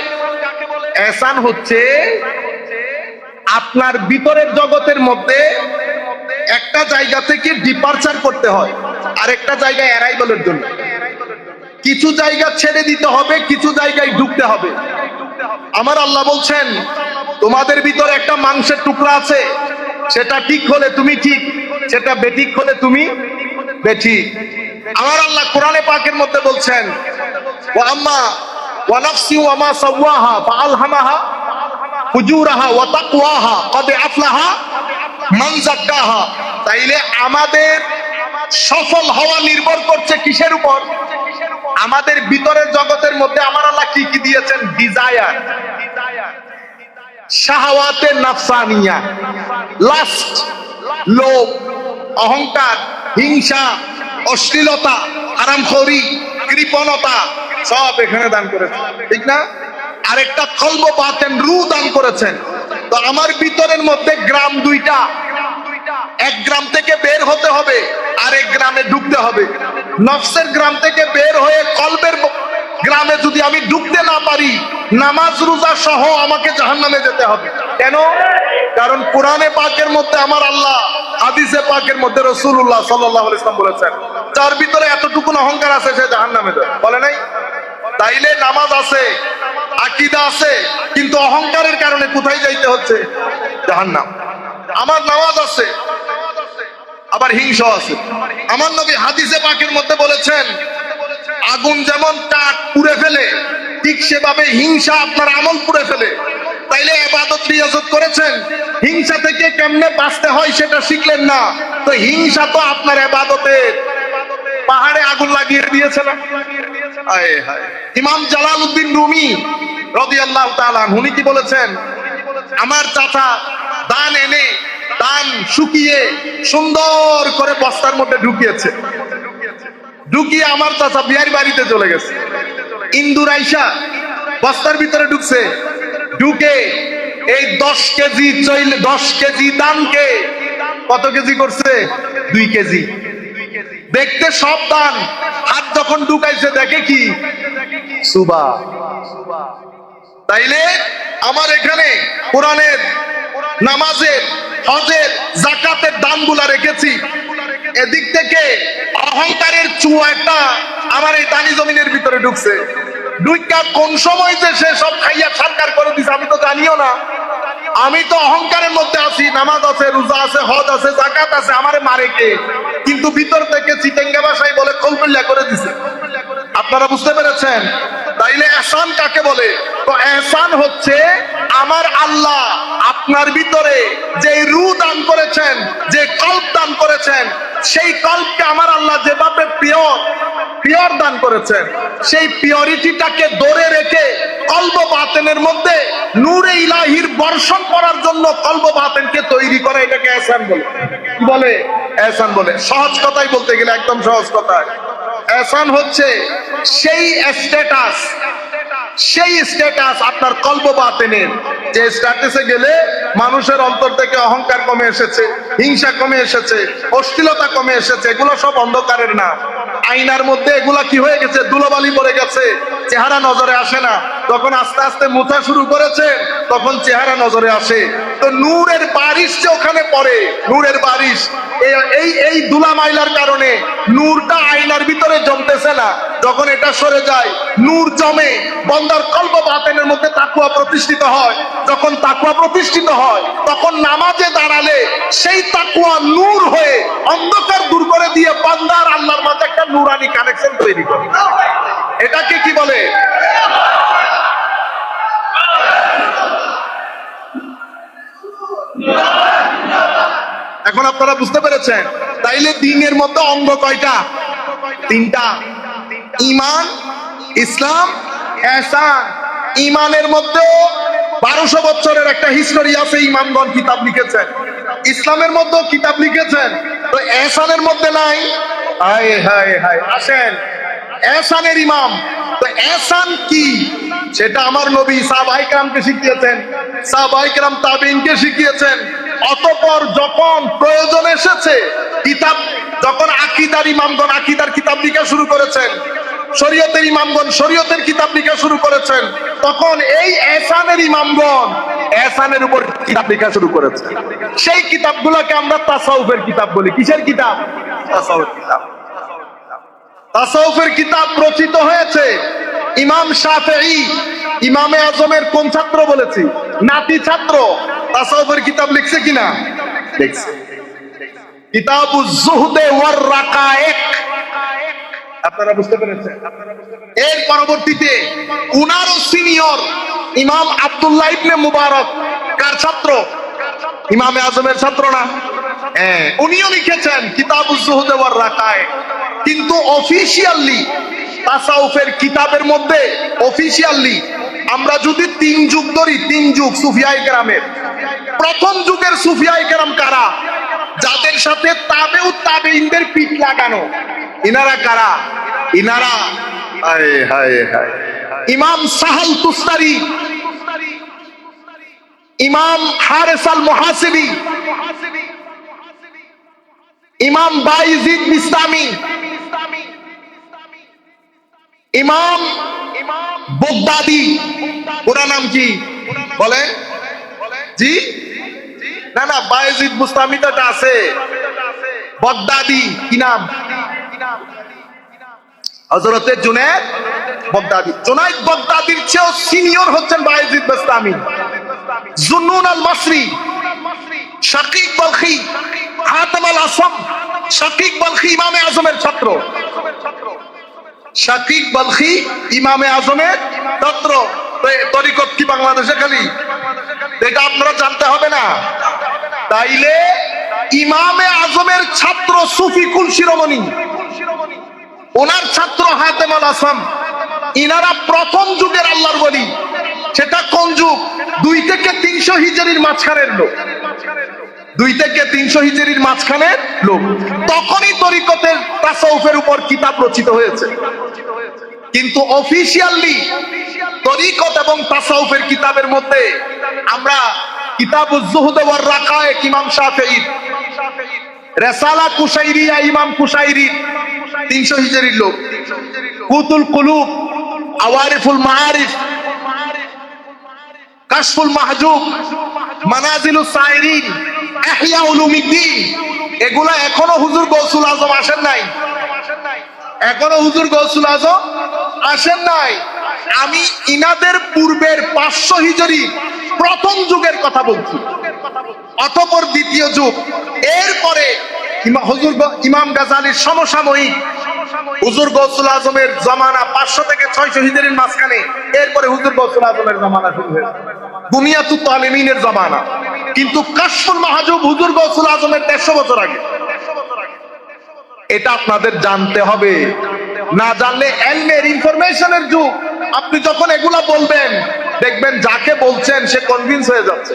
ইহসান হচ্ছে আপনার ভিতরের জগতের মধ্যে একটা জায়গা থেকে ডিপারচার করতে হয় আর একটা জায়গায় অ্যারাইভালের জন্য। কিছু জায়গা ছেড়ে দিতে হবে, কিছু জায়গায় ঢুকতে হবে। আমার আল্লাহ বলছেন তোমাদের ভিতরে একটা মাংসের টুকরা আছে, সেটা ঠিক হলে তুমি ঠিক, সেটা বেঠিক হলে তুমি বেঠিক। আমার আল্লাহ কোরআনে পাকের মধ্যে বলছেন ওয়া আম্মা ওয়া নাফসি ওয়া মা সাওয়াহা ফাআলহামাহা ফুজুরাহা ওয়া তাকওয়াহা ক্বাদ আফলাহা মান যাক্কাহা। তাইলে আমাদের সফল হওয়া নির্ভর করছে কিসের উপর? আমাদের ভিতরের জগতের মধ্যে আমার আল্লাহ কি কি দিয়েছেন? ডিজায়ার, শাহওয়াতে নাফসানিয়া, লাস্ট, লোভ, অহংকার, হিংসা, অশ্লীলতা, হারামখোরি, কৃপণতা, সব এখানে দান করেছেন, ঠিক না? আরেকটা কলব বাতেন, রূহ দান করেছেন। তো আমার ভিতরের মধ্যে গ্রাম দুইটা, এক গ্রাম থেকে বের হতে হবে, আরেক গ্রামে ঢুকতে হবে। নফসের গ্রাম থেকে বের হয়ে কলবের গ্রামে যদি আমি ঢুকতে না পারি, নামাজ রোজা সহ আমাকে জাহান্নামে যেতে হবে। কেন? কারণ কোরআনে পাকের মধ্যে আমার আল্লাহ, হাদিসে পাকের মধ্যে রাসূলুল্লাহ সাল্লাল্লাহু আলাইহি ওয়াসাল্লাম বলেছেন যার ভিতরে এতটুকু অহংকার আছে সে জাহান্নামে যাবে। বলে নাই? তাইলে নামাজ আছে, আকীদা আছে, কিন্তু অহংকারের কারণে কোথায় যাইতে হচ্ছে? জাহান্নাম। আমার নামাজ আছে, আবার হিংসা আছে। আমার নবী হাদিসে পাকের মধ্যে বলেছেন আগুন যেমন কাঠ পুড়ে ফেলে, ঠিক সেভাবে হিংসা আপনার আমল পুড়ে ফেলে। তাইলে ইবাদত রিয়াজত করেছেন, হিংসা থেকে কেমনে বাঁচতে হয় সেটা শিখলেন না, তো হিংসা তো আপনার ইবাদতের পাহাড়ে আগুন লাগিয়ে দিয়েছে না? আয় হায়। ইমাম জালালউদ্দিন রুমি রাদিয়াল্লাহু তাআলা উনি কি বলেছেন? আমার চাচা দান এনে, দান শুকিয়ে সুন্দর করে বস্তার মধ্যে ঢুকিয়েছে, ঢুকিয়ে আমার চাচা বিয়ার বাড়িতে চলে গেছে। ইন্দুর আইসা বস্তার ভিতরে ঢুকছে, ঢুকে এই 10 কেজি চইলে 10 কেজি দানকে কত কেজি করছে? 2 কেজি। দেখতে সব দান, হাত যখন ঢুকাইছে দেখে কি? সুবা। তাইলে আমার এখানে কোরআনের, নামাজের, হজের, যাকাতের দানগুলা রেখেছি, এদিক থেকে অহংকারের চুয়া একটা আমার এই দানি জমিনের ভিতরে ঢুকছে। ঢুকা কোন সময় যে সে সব খাইয়া সরকার করে দিছে আমি তো জানিও না। আমি তো অহংকারের মধ্যে আছি, নামাজ আছে, রোজা আছে, হজ আছে, যাকাত আছে, আমারে মারে কে? কিন্তু ভিতর থেকে চিটেঙ্গা ভাষায় বলে খোলপল্লা করে দিছে। আপনারা বুঝতে পেরেছেন? তাইলে এহসান কাকে বলে? তো এহসান হচ্ছে আমার আল্লাহ আপনার ভিতরে যে রূহ দান করেছেন, যে কল্প দান করেছেন, সেই কল্পকে আমার আল্লাহ যেভাবে পিওর দান করেছেন, সেই পিওরিটিটাকে ধরে রেখে কলব বাতেনের মধ্যে নূরে ইলাহির বর্ষণ করার জন্য কলব বাতেনকে তৈরি করে, এটাকে এহসান বলে। কি বলে? এহসান বলে। সহজ কথাই বলতে গেলে, একদম সহজ কথায়, এহসান হচ্ছে সেই স্ট্যাটাস আপনার কলব বাতেনের, যে স্ট্যাটাসে গেলে মানুষের অন্তর থেকে অহংকার কমে এসেছে, হিংসা কমে এসেছে, অশ্লীলতা কমে এসেছে। এগুলো সব অন্ধকারের নাম। আয়নার মধ্যে এগুলা কি হয়ে গেছে? ধুলোবালি পড়ে গেছে, চেহারা নজরে আসে না। তখন আস্তে আস্তে মুছা শুরু করেছে, তখন চেহারা নজরে আসে। তো নূরের বারিশ যে ওখানে পড়ে, নূরের বারিশ, এই ধুলা মাইলার কারণে নূরটা আয়নার ভিতরে জমতেছে না। যখন এটা সরে যায়, নূর জমে, বন্দার কলব বাতেনের মধ্যে তাকওয়া প্রতিষ্ঠিত হয়। যখন তাকওয়া প্রতিষ্ঠিত হয়, তখন নামাজে দাঁড়ালে সেই তাকওয়া নূর হয়ে অন্ধকার দূর করে দিয়ে বান্দার আল্লাহর মাঝে একটা নূরানি কানেকশন তৈরি করে। এটাকে কি বলে? এখন আপনারা বুঝতে পেরেছেন? তাইলে দ্বীনের মধ্যে অঙ্গ কয়টা? তিনটা। ঈমান, ইসলাম, ইহসান। ঈমানের মধ্যে 1200 বছরের একটা হিস্টোরি আছে, ইমামগণ কিতাব লিখেছেন। ইসলামের মধ্যে কিতাব লিখেছেন, তো ইহসানের মধ্যে নাই। হায় হায় হায়। আসেন, ইহসানের ইমাম। তো ইহসান কি? সেটা আমার নবী সাহাবায়ে কেরামকে শিখিয়েছেন, সাহাবায়ে কেরাম তাবেঈনকে শিখিয়েছেন। অতঃপর যখন প্রয়োজন এসেছে, কিতাব, যখন আকীদার ইমামগণ আকীদার কিতাব লিখা শুরু করেছেন, শরীয়তের ইমামগণ শরীয়তের কিতাব লিখা শুরু করেছেন, তখন এই ইহসানের ইমামগণ ইহসানের উপর কিতাব লিখা শুরু করেছে। সেই কিতাবগুলোকে আমরা তাসাউফের কিতাব বলি। কিসের কিতাব? তাসাউফের কিতাব। তাসাউফের কিতাব রচিত হয়েছে ইমাম শাফেঈ, ইমামে আজমের কোন ছাত্র বলেছি? নাতি ছাত্র। তাসাউফের কিতাব লিখছে কিনা? লিখছে। কিতাবুজ যুহদে ওয়ার রাকায়েক। আপনারা বুঝতে পেরেছেন? এর পরবর্তীতে উনারও সিনিয়র ইমাম আব্দুল্লাহ ইবনে মুবারক, কার ছাত্র? ইমামে আজমের ছাত্র না? হ্যাঁ, উনিও লিখেছেন কিতাবুজ যুহদে ওয়ার রাকায়েক। কিন্তু অফিশিয়ালি তাসাউফের কিতাবের মধ্যে অফিশিয়ালি আমরা যদি 3 যুগ ধরি, 3 যুগ সুফিয়ায়ে কেরামের, প্রথম যুগের সুফিয়ায়ে কেরাম কারা? যাদের সাথে তাবেউত তাবেঈনদের পিঠ লাগানো, ইনারা কারা? ইনারা হায় হায় হায় ইমাম সাহাল তুস্তারি, ইমাম হারিস আল মুহাসিবি, ইমাম বায়জিদ বিস্তামি, ইমাম বগদাদি। পুরা নাম কি বলে? জি না না, বায়জিদ বুস্তামি তো আছে, বগদাদি কি নাম? হযরতে জুনায়েদ বগদাদি। জুনায়েদ বগদাদির চেয়েও সিনিয়র হচ্ছেন বায়জিদ বুস্তামি। জুন্নুন আল মাসরি, শাকিক বলখি, হাতেম আল আসম। শাকিক বলখি ইমামে আজমের ছাত্র। শাকিক বলখি ইমামে আজমের ছাত্র। তরিকত কি বাংলাদেশে খালি? এটা আপনারা জানতে হবে না? তাইলে ইমামে আজমের ছাত্র সুফি কুল শিরোমণি, ওনার ছাত্র হাতেম আল আসম। ইনারা প্রথম যুগের আল্লাহর ওলি। সেটা কোন যুগ? 2 থেকে 300 হিজরির মাঝখানের লোক। 2 থেকে 300 হিজরির মাঝখানের লোক। তখনই তরিকতের তাসাউফের উপর কিতাব রচিত হয়েছে। কিন্তু অফিশিয়ালি তরিকত এবং তাসাউফের কিতাবের মধ্যে আমরা কিতাবুজ যুহদ ওয়ার রাকায়েক ইমাম শাফেঈ, রিসালা কুশাইরিয়া ইমাম কুশাইরি 300 হিজরির লোক, কুতুল কুলুব, আওয়ারিফুল মাআরিফ, কাশফুল মাহজুব, মানাজিলুস সাইরিন, ইহয়া উলুমিদ্দিন, এগুলা এখনো হুজুর গৌসুল আজম আসেন নাই। এখনো হুজুর গৌসুল আজম আসেন নাই। আমি ইনাদের পূর্বের 500 হিজরি প্রথম যুগের কথা বলছি, অতঃপর দ্বিতীয় যুগ। এরপরে হুজুর ইমাম গাজালির সমসাময়িক হুজুর গৌসুল আজমের জামানা 500 থেকে 600 হিজরির মাঝখানে, এরপরে হুজুর গৌসুল আজমের জামানা শুরু হয়েছে, দুনিয়াতুত তালিমিনের জামানা। কিন্তু কাশফুল মাহজুব হুজুর গৌসুল আজমের 150 বছর আগে। এটা আপনাদের জানতে হবে, না জানলে এলমের ইনফরমেশনের যুগ। আপনি যখন এগুলা বলবেন, দেখবেন যাকে বলছেন সে কনভিন্স হয়ে যাচ্ছে,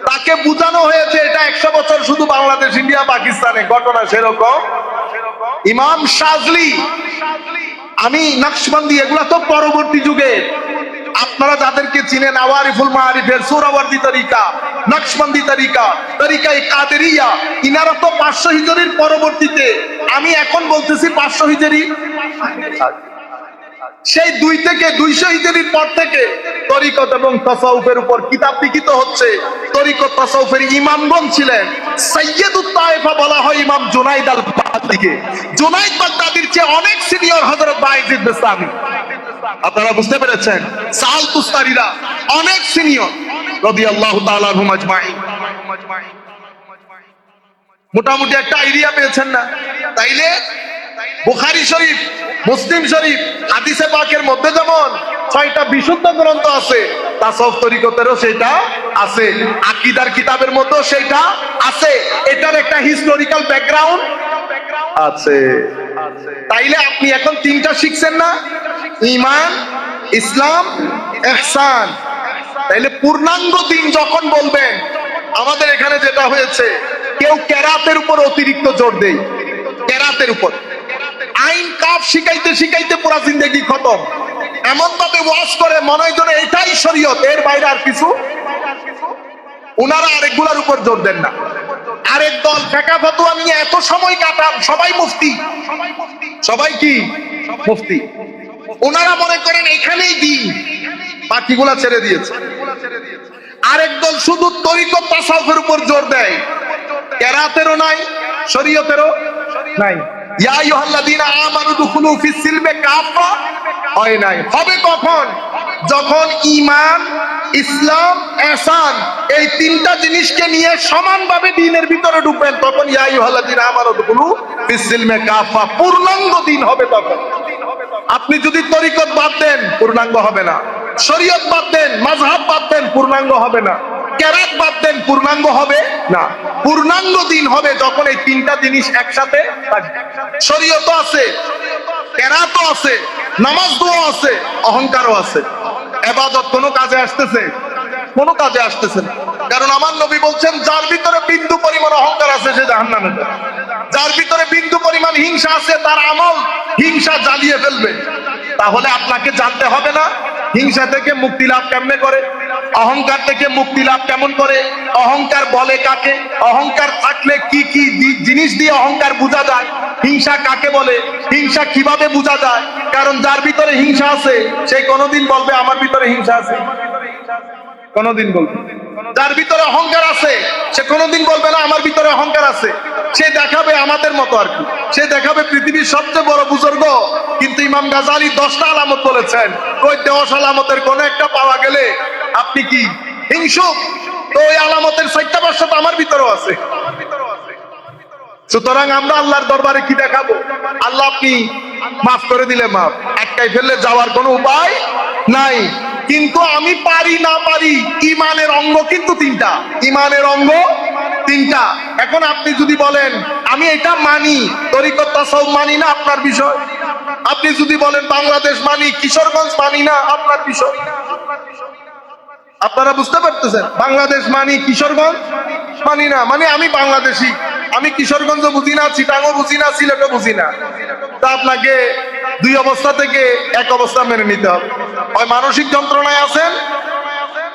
তাকে বুঝানো হয়েছে এটা 100 বছর শুধু বাংলাদেশ, ইন্ডিয়া, পাকিস্তানে ঘটনা সেরকম। ইমাম শাজলি, আমি নকশবন্দি, এগুলা তো পরবর্তী যুগে। আপনারা যাদেরকে চিনেন, আওয়ারিফুল মাআরিফের সুরাওয়ার্দী তরিকা, নকশবন্দি তরিকা, তরিকায়ে কাদেরিয়া, ইনারা তো 500 হিজরির পরবর্তীতে। আমি এখন বলতেছি 500 হিজরি, সেই 2 থেকে 200 হিজরির পর থেকে তরিকত এবং তাসাউফের উপর কিতাব লিখিত হচ্ছে। তরিকত তাসাউফের ইমামগণ ছিলেন, সাইয়্যিদুত তায়েফা বলা হয় ইমাম জুনাইদ আল বাগদাদীকে। জুনাইদ বাগদাদীর চেয়ে অনেক সিনিয়র হযরত বায়েজিদ বিস্তামী। আপনারা বুঝতে পেরেছেন? সাল তুস্তারিরা অনেক সিনিয়র রাদিয়াল্লাহু তাআলা আনহুম আজমাইন। মোটামুটি একটা আইডিয়া পেয়েছেন না? তাইলে বুখারী শরীফ, মুসলিম শরীফ, হাদিসে পাকের মধ্যে যেমন 6টা বিশুদ্ধ গ্রন্থ আছে, তাসাউফ তরিকতেরও সেটা আছে, আকীদার কিতাবের মধ্যেও সেটা আছে। এটার একটা হিস্টোরিক্যাল ব্যাকগ্রাউন্ড আছে। তাইলে আপনি এখন 3টা শিখছেন না? ঈমান, ইসলাম, ইহসান। তাইলে পূর্ণাঙ্গ দিন যখন বলবেন, আমাদের এখানে যেটা হয়েছে, কেউ কেরাতের উপর অতিরিক্ত জোর দেয়, কেরাতের উপর। আইন কাফ শিখাইতে শিখাইতে পুরা জিন্দেগি খতম। এমন ভাবে ওয়াজ করে মনে হয় যেন এটাই শরীয়ত, এর বাইরে আর কিছু। উনারা আরেকগুলার উপর জোর দেন না। আরেক দল ফিকহ ফতোয়া নিয়ে এত সময় কাটান, সবাই মুফতি, সবাই কি মুফতি। উনারা মনে করেন এখানেই দিন, বাকিগুলা ছেড়ে দিয়েছে। আরেক দল শুধু তরিকত তাসাউফের উপর জোর দেয়, কেরাতেরও নাই, শরীয়তেরও নাই। ইয়া আইয়ুহাল্লাযীনা আমানু দুখুলু ফিস সিলমে কাফা, হয় নাই। হবে কখন? যখন ঈমান, ইসলাম, ইহসান এই 3টা জিনিসকে নিয়ে সমানভাবে দ্বীনের ভিতরে ঢুকবেন, তখন ইয়া আইয়ুহাল্লাযীনা আমানু দুখুলু ফিস সিলমে কাফা, পূর্ণাঙ্গ দ্বীন হবে তখন। আপনি যদি তরিকত বাদ দেন, পূর্ণাঙ্গ হবে না। শরীয়ত বাদ দেন, মাযহাব বাদ দেন, পূর্ণাঙ্গ হবে না। কেরাত বাদ দেন, পূর্ণাঙ্গ হবে না। পূর্ণাঙ্গ দিন হবে যখন এই 3টা জিনিস একসাথে থাকবে। শরীয়তও আছে, কেরাতও আছে, নামাজ দোয়া আছে, অহংকারও আছে। ইবাদত কোন কাজে আসতেছে? কোন কাজে আসতেছে না। কারণ আমার নবী বলছেন, যার ভিতরে বিন্দু পরিমাণ অহংকার আছে সে জাহান্নামে যাবে। যার ভিতরে বিন্দু পরিমাণ হিংসা আছে, তার আমল হিংসা জ্বালিয়ে ফেলবে। তাহলে আপনাকে জানতে হবে না হিংসা থেকে মুক্তি লাভ কেমনে করে, অহংকার থেকে মুক্তি লাভ কেমন করে, অহংকার বলে কাকে, অহংকার থাকলে কি কি জিনিস দিয়ে অহংকার বোঝা যায়, হিংসা কাকে বলে, হিংসা কিভাবে বোঝা যায়। কারণ যার ভিতরে হিংসা আছে সে কোনোদিন বলবে আমার ভিতরে হিংসা আছে, কোনোদিন বলবে। যার ভিতরে অহংকার আছে সে কোনোদিন বলবে না আমার ভিতরে অহংকার আছে। সে দেখাবে আমাদের মতো আর কি, সে দেখাবে পৃথিবীর সবচেয়ে বড় বুজুর্গ। কিন্তু ইমাম গাজালি 10টা আলামত বলেছেন, ওই 10 আলামতের কোন একটা পাওয়া গেলে আপনি কি হিংসুক, তো ওই আলামতের 4টা 5টা তো আমার ভিতরেও আছে। সুতরাং আমরা আল্লাহর দরবারে কি দেখাবো? আল্লাহ আপনি মাফ করে দিলে মাফ, একটাই ফেললে যাওয়ার কোনো উপায় নাই। কিন্তু আমি পারি না পারি, ইমানের অঙ্গ কিন্তু 3টা, ইমানের অঙ্গ 3টা। এখন আপনি যদি বলেন আমি এটা মানি, তরিকত তাসাউফ মানি না, আপনার বিষয়। আপনি যদি বলেন বাংলাদেশ মানি, কিশোরগঞ্জ মানি না, আপনার বিষয়। আপনারা বুঝতে পারতেছেন? বাংলাদেশ মানি, কিশোরগঞ্জ মানি না, মানে আমি বাংলাদেশি, আমি কিশোরগঞ্জ বুঝি না, চিটাঙ্গও বুঝি না, সিলেটও বুঝি না। তা আপনাকে 2 অবস্থা থেকে এক অবস্থা মেনে নিতে হবে। হয় মানসিক যন্ত্রণায় আছেন,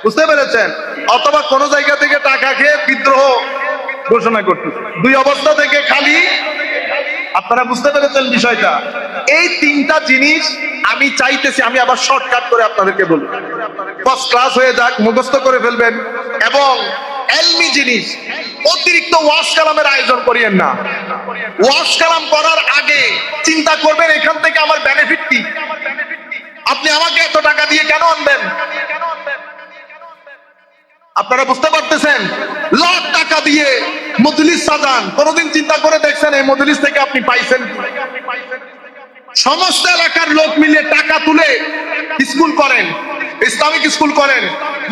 বুঝতে পেরেছেন, অথবা কোন জায়গা থেকে টাকা খেয়ে বিদ্রোহ ঘোষণা করতেছে। 2 অবস্থা থেকে খালি। আপনারা বুঝতে পেরেছেন বিষয়টা? এই 3টা জিনিস আমি চাইতেছি, আমি আবার শর্টকাট করে আপনাদেরকে বলবো, ফার্স্ট ক্লাস হয়ে যাক, মুখস্থ করে ফেলবেন। এবং এলমি জিনিস, অতিরিক্ত ওয়াজ কালামের আয়োজন করিয়েন না। ওয়াজ কালাম করার আগে চিন্তা করবেন এখান থেকে আমার বেনিফিট কি। আপনি আমাকে এত টাকা দিয়ে কেন আনবেন? আপনারা বুঝতে পারতেছেন? লাখ টাকা দিয়ে মজলিস সাজান, কোনদিন চিন্তা করে দেখছেন এই মজলিস থেকে আপনি পাইছেন? সমস্ত এলাকার লোক মিলে টাকা তুলে স্কুল করেন, ইসলামিক স্কুল করেন,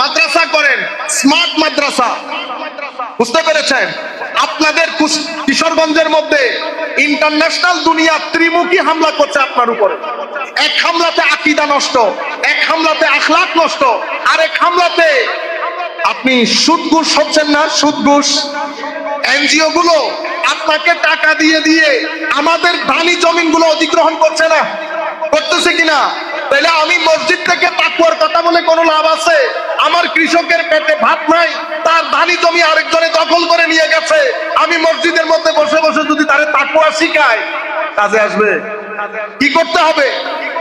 মাদ্রাসা করেন, স্মার্ট মাদ্রাসা। বুঝতে পেরেছেন? আপনাদের কিশোরগঞ্জের মধ্যে ইন্টারন্যাশনাল দুনিয়া ত্রিমুখী হামলা করছে আপনার উপরে। এক হামলাতে আকীদা নষ্ট, এক হামলাতে আখলাক নষ্ট, আরেক হামলাতে আপনি সুদ ঘুষ হচ্ছেন না, সুদ ঘুষ। এনজিও গুলো আপনাকে টাকা দিয়ে দিয়ে আমাদের ধানি জমিনগুলো অধিগ্রহণ করছে না, করতেছে কিনা? তাইলে আমি মসজিদ থেকে তাকওয়ার কথা বলে কোনো লাভ আছে? আমার কৃষকের পেটে ভাত নাই, তার ধানি জমি আরেকজনে দখল করে নিয়ে গেছে। আমি মসজিদের মধ্যে বসে বসে যদি তারে তাকওয়া শিখাই, কাজে আসবে? কি করতে হবে?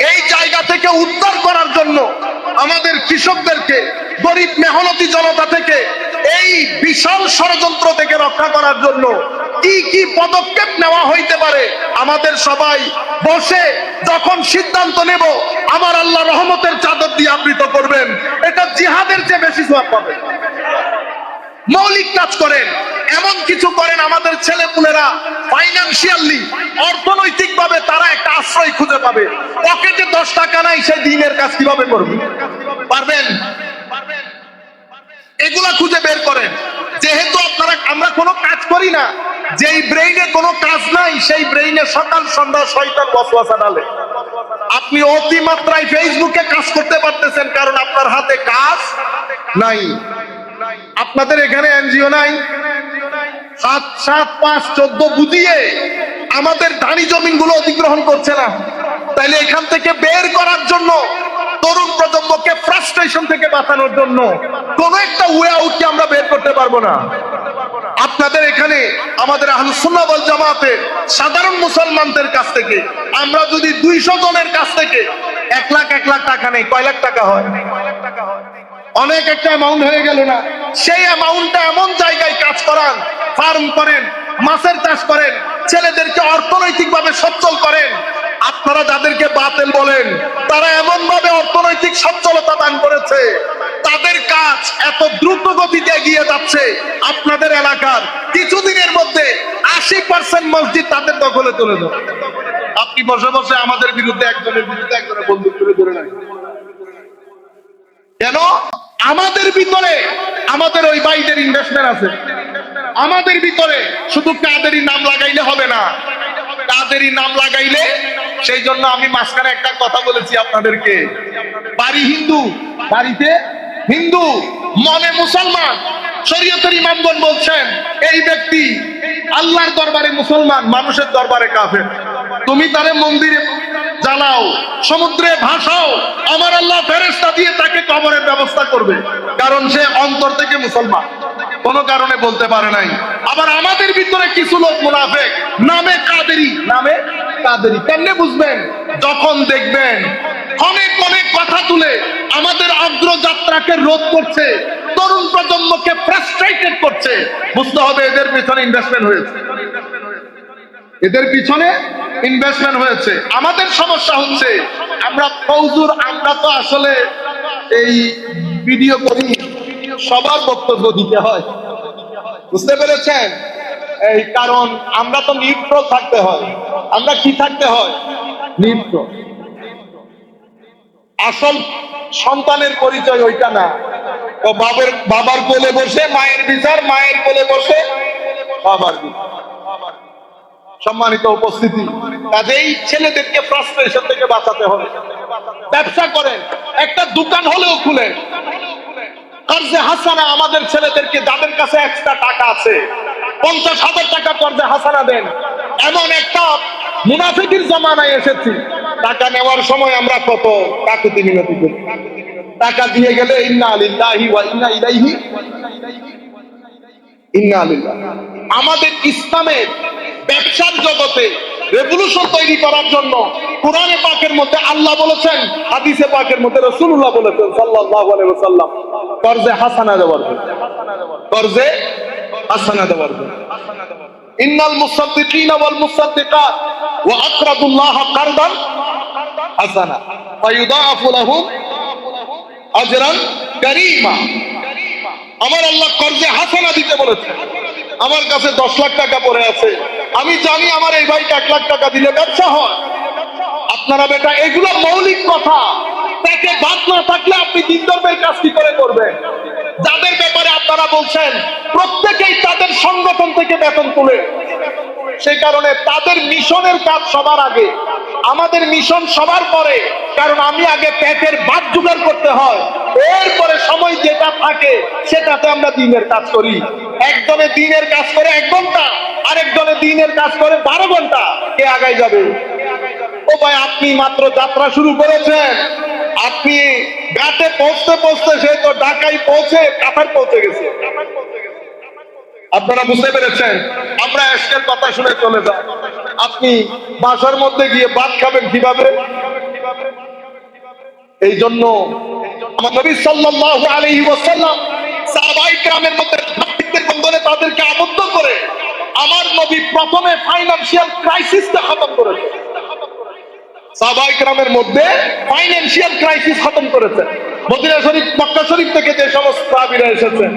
এই জায়গা থেকে উদ্ধার করার জন্য আমাদের কৃষকদেরকে, গরিব মেহনতি জনতা থেকে, এই বিশাল ষড়যন্ত্র থেকে রক্ষা করার জন্য কি কি পদক্ষেপ নেওয়া হইতে পারে আমাদের সবাই বসে যখন সিদ্ধান্ত নেব, আমার আল্লাহ রহমতের চাদর দিয়ে আবৃত করবেন। এটা জিহাদের চেয়ে বেশি সওয়াব পাবেন। মৌলিক কাজ করেন, এমন কিছু করেন আমাদের ছেলেপুলেরা ফাইন্যান্সিয়ালি, অর্থনৈতিক ভাবে তারা একটা আশ্রয় খুঁজে পাবে। পকেটে 10 টাকা নাই, সে দিনের কাজ কিভাবে করবে? পারবেন? এগুলা খুঁজে বের করেন। যেহেতু আমরা কোনো কাজ করি না, যেই ব্রেইনে কোনো কাজ নাই, সেই ব্রেইনে সকাল সন্ধ্যা শয়তান ওয়াসওয়াসা ডালে। আপনি অতিমাত্রায় ফেসবুকে কাজ করতে পারতেছেন কারণ আপনার হাতে কাজ নাই। আপনাদের এখানে এনজিও নাই? 7, 7, 5, 14 বুঝিয়ে আমাদের ধানি জমিনগুলো অধিগ্রহণ করছে না। তাইলে এখান থেকে বের করার জন্য, তরুণ প্রজন্মকে ফ্রাস্ট্রেশন থেকে বাঁচানোর জন্য কোন একটা ওয়ে আউট কি আমরা বের করতে পারবো না? আপনাদের এখানে আমাদের আহলুস সুন্নাহ ওয়াল জামাতের সাধারণ মুসলমানদের কাছ থেকে আমরা যদি 200 জনের কাছ থেকে 1 লাখ টাকা নেই, কয় লাখ টাকা হয়? অনেক একটা অ্যামাউন্ট হয়ে গেল না? সেই অ্যামাউন্টটা এমন জায়গায় কাজ করান, ফার্ম করেন, মাছের চাষ করেন, ছেলেদেরকে অর্থনৈতিক ভাবে সচ্ছল করেন। আপনারা যাদেরকে বাতিল বলেন, তারা এমন ভাবে অর্থনৈতিক সচ্ছলতা দান করেছে, তাদের কাজ এত দ্রুত গতিতে এগিয়ে যাচ্ছে। আপনাদের এলাকার কিছুদিনের মধ্যে 80% মসজিদ তাদের দখলে চলে যাবে। আপনি বসে বসে আমাদের বিরুদ্ধে একজনের বন্দুক তুলে ধরে নাই কেন? আমাদের ভিতরে আমাদের ওই ভাইদের ইনভেস্টমেন্ট আছে। আমাদের ভিতরে শুধু কাদেরই নাম লাগাইলে হবে না, কাদেরই নাম লাগাইলে, সেই জন্য আমি মাঝখানে একটা কথা বলেছি আপনাদেরকে, বাড়ি হিন্দু, বাড়িতে হিন্দু, মনে মুসলমান। শরীয়তের ইমামগণ বলছেন এই ব্যক্তি আল্লাহর দরবারে মুসলমান, মানুষের দরবারে কাফের। তুমি তারে মন্দিরে জ্বালাও, সমুদ্রে ভাসাও, আমার আল্লাহ ফেরেশতা দিয়ে তাকে কবরের ব্যবস্থা করবে, কারণ সে অন্তর থেকে মুসলমান, কোনো কারণে বলতে পারে নাই। আবার আমাদের ভিতরে কিছু লোক মুনাফিক, নামে কাদেরি, নামে কাদেরি। কেমনে বুঝবেন? যখন দেখবেন অনেক অনেক কথা তুলে আমাদের অগ্রযাত্রাকে রোধ করছে, তরুণ প্রজন্মকে ফ্রাস্ট্রেটেড করছে, বুঝতে হবে এদের পিছনে ইনভেস্টমেন্ট হয়েছে, এদের পিছনে ইনভেস্টমেন্ট হয়েছে। আমাদের সমস্যা হচ্ছে আমরা ফৌজুর, আমরা তো আসলে এই ভিডিও করি, সবার বক্তব্য দিতে হয়, বুঝতে পেরেছেন? এই কারণ আমরা তো নিউট্রাল থাকতে হয়। আমরা কি থাকতে হয়? নিউট্রাল। আসল সন্তানের পরিচয় ওইটা না। তো বাবার কোলে বসে মায়ের বিচার, মায়ের কোলে বসে বাবার বিচার। সম্মানিত উপস্থিতি, কাজেই ছেলেদেরকে ফ্রাস্ট্রেশন থেকে বাঁচাতে হবে। ব্যবসা করেন, একটা দোকান হলেও খুলেন, কর্জে হাসানা আমাদের ছেলেদেরকে, যাদের কাছে এক্সট্রা টাকা আছে 50,000 টাকা কর্জে হাসানা দেন। এমন একটা মুনাফিকের জামানায় এসেছি, টাকা নেওয়ার সময় আমরা কত কাকুতি মিনতি করি। টাকা দিয়ে গেলে ইন্না লিল্লাহি ওয়া ইন্না ইলাইহি ইন্না লিল্লাহ। আমাদের ইসলামের ব্যবসার জগতে রেভলিউশন তৈরি করার জন্য কোরআনে পাকের মধ্যে আল্লাহ বলেছেন, হাদিসে পাকের মধ্যে রাসূলুল্লাহ বলেছেন সাল্লাল্লাহু আলাইহি ওয়াসাল্লাম, কর্জে হাসানা দেওয়ার জন্য, কর্জে হাসানা দেওয়ার জন্য। ইন্নাল মুসাদ্দিকিনা ওয়াল মুসাদ্দিকাত ওয়া আকরাদুল্লাহ কারদান হাসানা ফায়ুদাআফু লাহুম আজরান কারীমা। আমার আল্লাহ কর্জে হাসানা দিতে বলেছেন। আমার কাছে 10 লাখ টাকা পড়ে আছে, আমি জানি আমার এই ভাইকে 1 লাখ টাকা দিলে ব্যবসা হয়। আপনারা বেটা এগুলো মৌলিক কথা, তাকে বাদ না থাকলে আপনি দিন ধর্মের কাজ কি করে করবেন? যাদের ব্যাপারে আপনারা বলছেন প্রত্যেকেই তাদের সংগঠন থেকে বেতন তুলে, সেই কারণে তাদের মিশনের কাজ সবার আগে, আমাদের মিশন সবার পরে। কারণ আমি আগে পেটের ভাত জোগাড় করতে হয়, এরপরে সময় যেটা থাকে সেটাতে আমরা দিনের কাজ করি। একজনে দিনের কাজ করে 1 ঘন্টা, আরেকজনে দিনের কাজ করে 12 ঘন্টা, কে আগায় যাবে? ও ভাই, আপনি মাত্র যাত্রা শুরু করেছেন, আপনি ঘাটে পৌঁছতে পৌঁছতে সে তো ঢাকায় পৌঁছে কাতার পৌঁছে গেছে। আপনারা বুঝতে পেরেছেন? আমরা আজকের কথা শুনে চলে যাই, আপনি বাসার মধ্যে গিয়ে ভাত খাবেন কিভাবে? এই জন্য আমার নবী সাল্লাল্লাহু আলাইহি ওয়াসাল্লাম সাহাবায়ে কেরামের মধ্যে ভ্রাতৃত্বের বন্ধনে তাদেরকে আবদ্ধ করে আমার নবী প্রথমে ফাইনান্সিয়াল ক্রাইসিসটা খতম করেছে। সাহাবায়ে কেরামের মধ্যে ফাইনান্সিয়াল ক্রাইসিস খতম করেছে। মদিনা শরীফ, মক্কা শরীফ থেকে যে সমস্ত সাহাবীরা এসেছেন,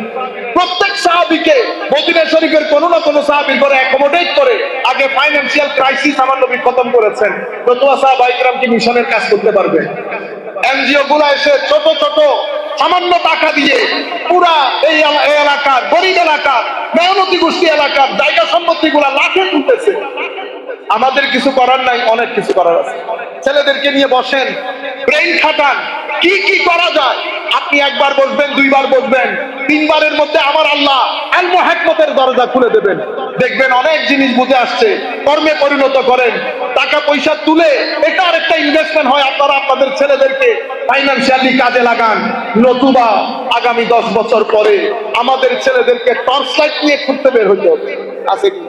প্রত্যেক সাহাবীকে মদিনা শরীফের কোনো না কোনো সাহাবীর করে অ্যাকোমোডেট করে আগে ফাইনান্সিয়াল ক্রাইসিস আমার নবী খতম করেছেন। নতুবা সাহাবায়ে কেরাম কি মিশনের কাজ করতে পারবে? এনজিও গুলা এসে ছোট ছোট সামান্য টাকা দিয়ে পুরা এই এলাকার গরিব এলাকার মেহনতি গোষ্ঠী এলাকার জায়গা সম্পত্তি গুলা লাখে তুলতেছে। আমাদের কিছু করার নাই, অনেক কিছু করার আছে। ছেলেদেরকে নিয়ে বসেন, ব্রেইন খাটান, কি কি করা যায়। আপনি একবার বসবেন, 2 বার বসবেন, 3 বারের মধ্যে আমার আল্লাহ ইলম হিকমতের দরজা খুলে দেবেন। দেখবেন অনেক জিনিস বুঝে আসছে, কর্মে পরিণত করেন, টাকা পয়সা তুলে এটা আরেকটা ইনভেস্টমেন্ট হয়। আপনারা আপনাদের ছেলেদেরকে ফাইনান্সিয়ালি কাজে লাগান, নতুবা আগামী 10 বছর পরে আমাদের ছেলেদেরকে টর্চ লাইট নিয়ে ঘুরতে বের হতে হবে। আছে কি?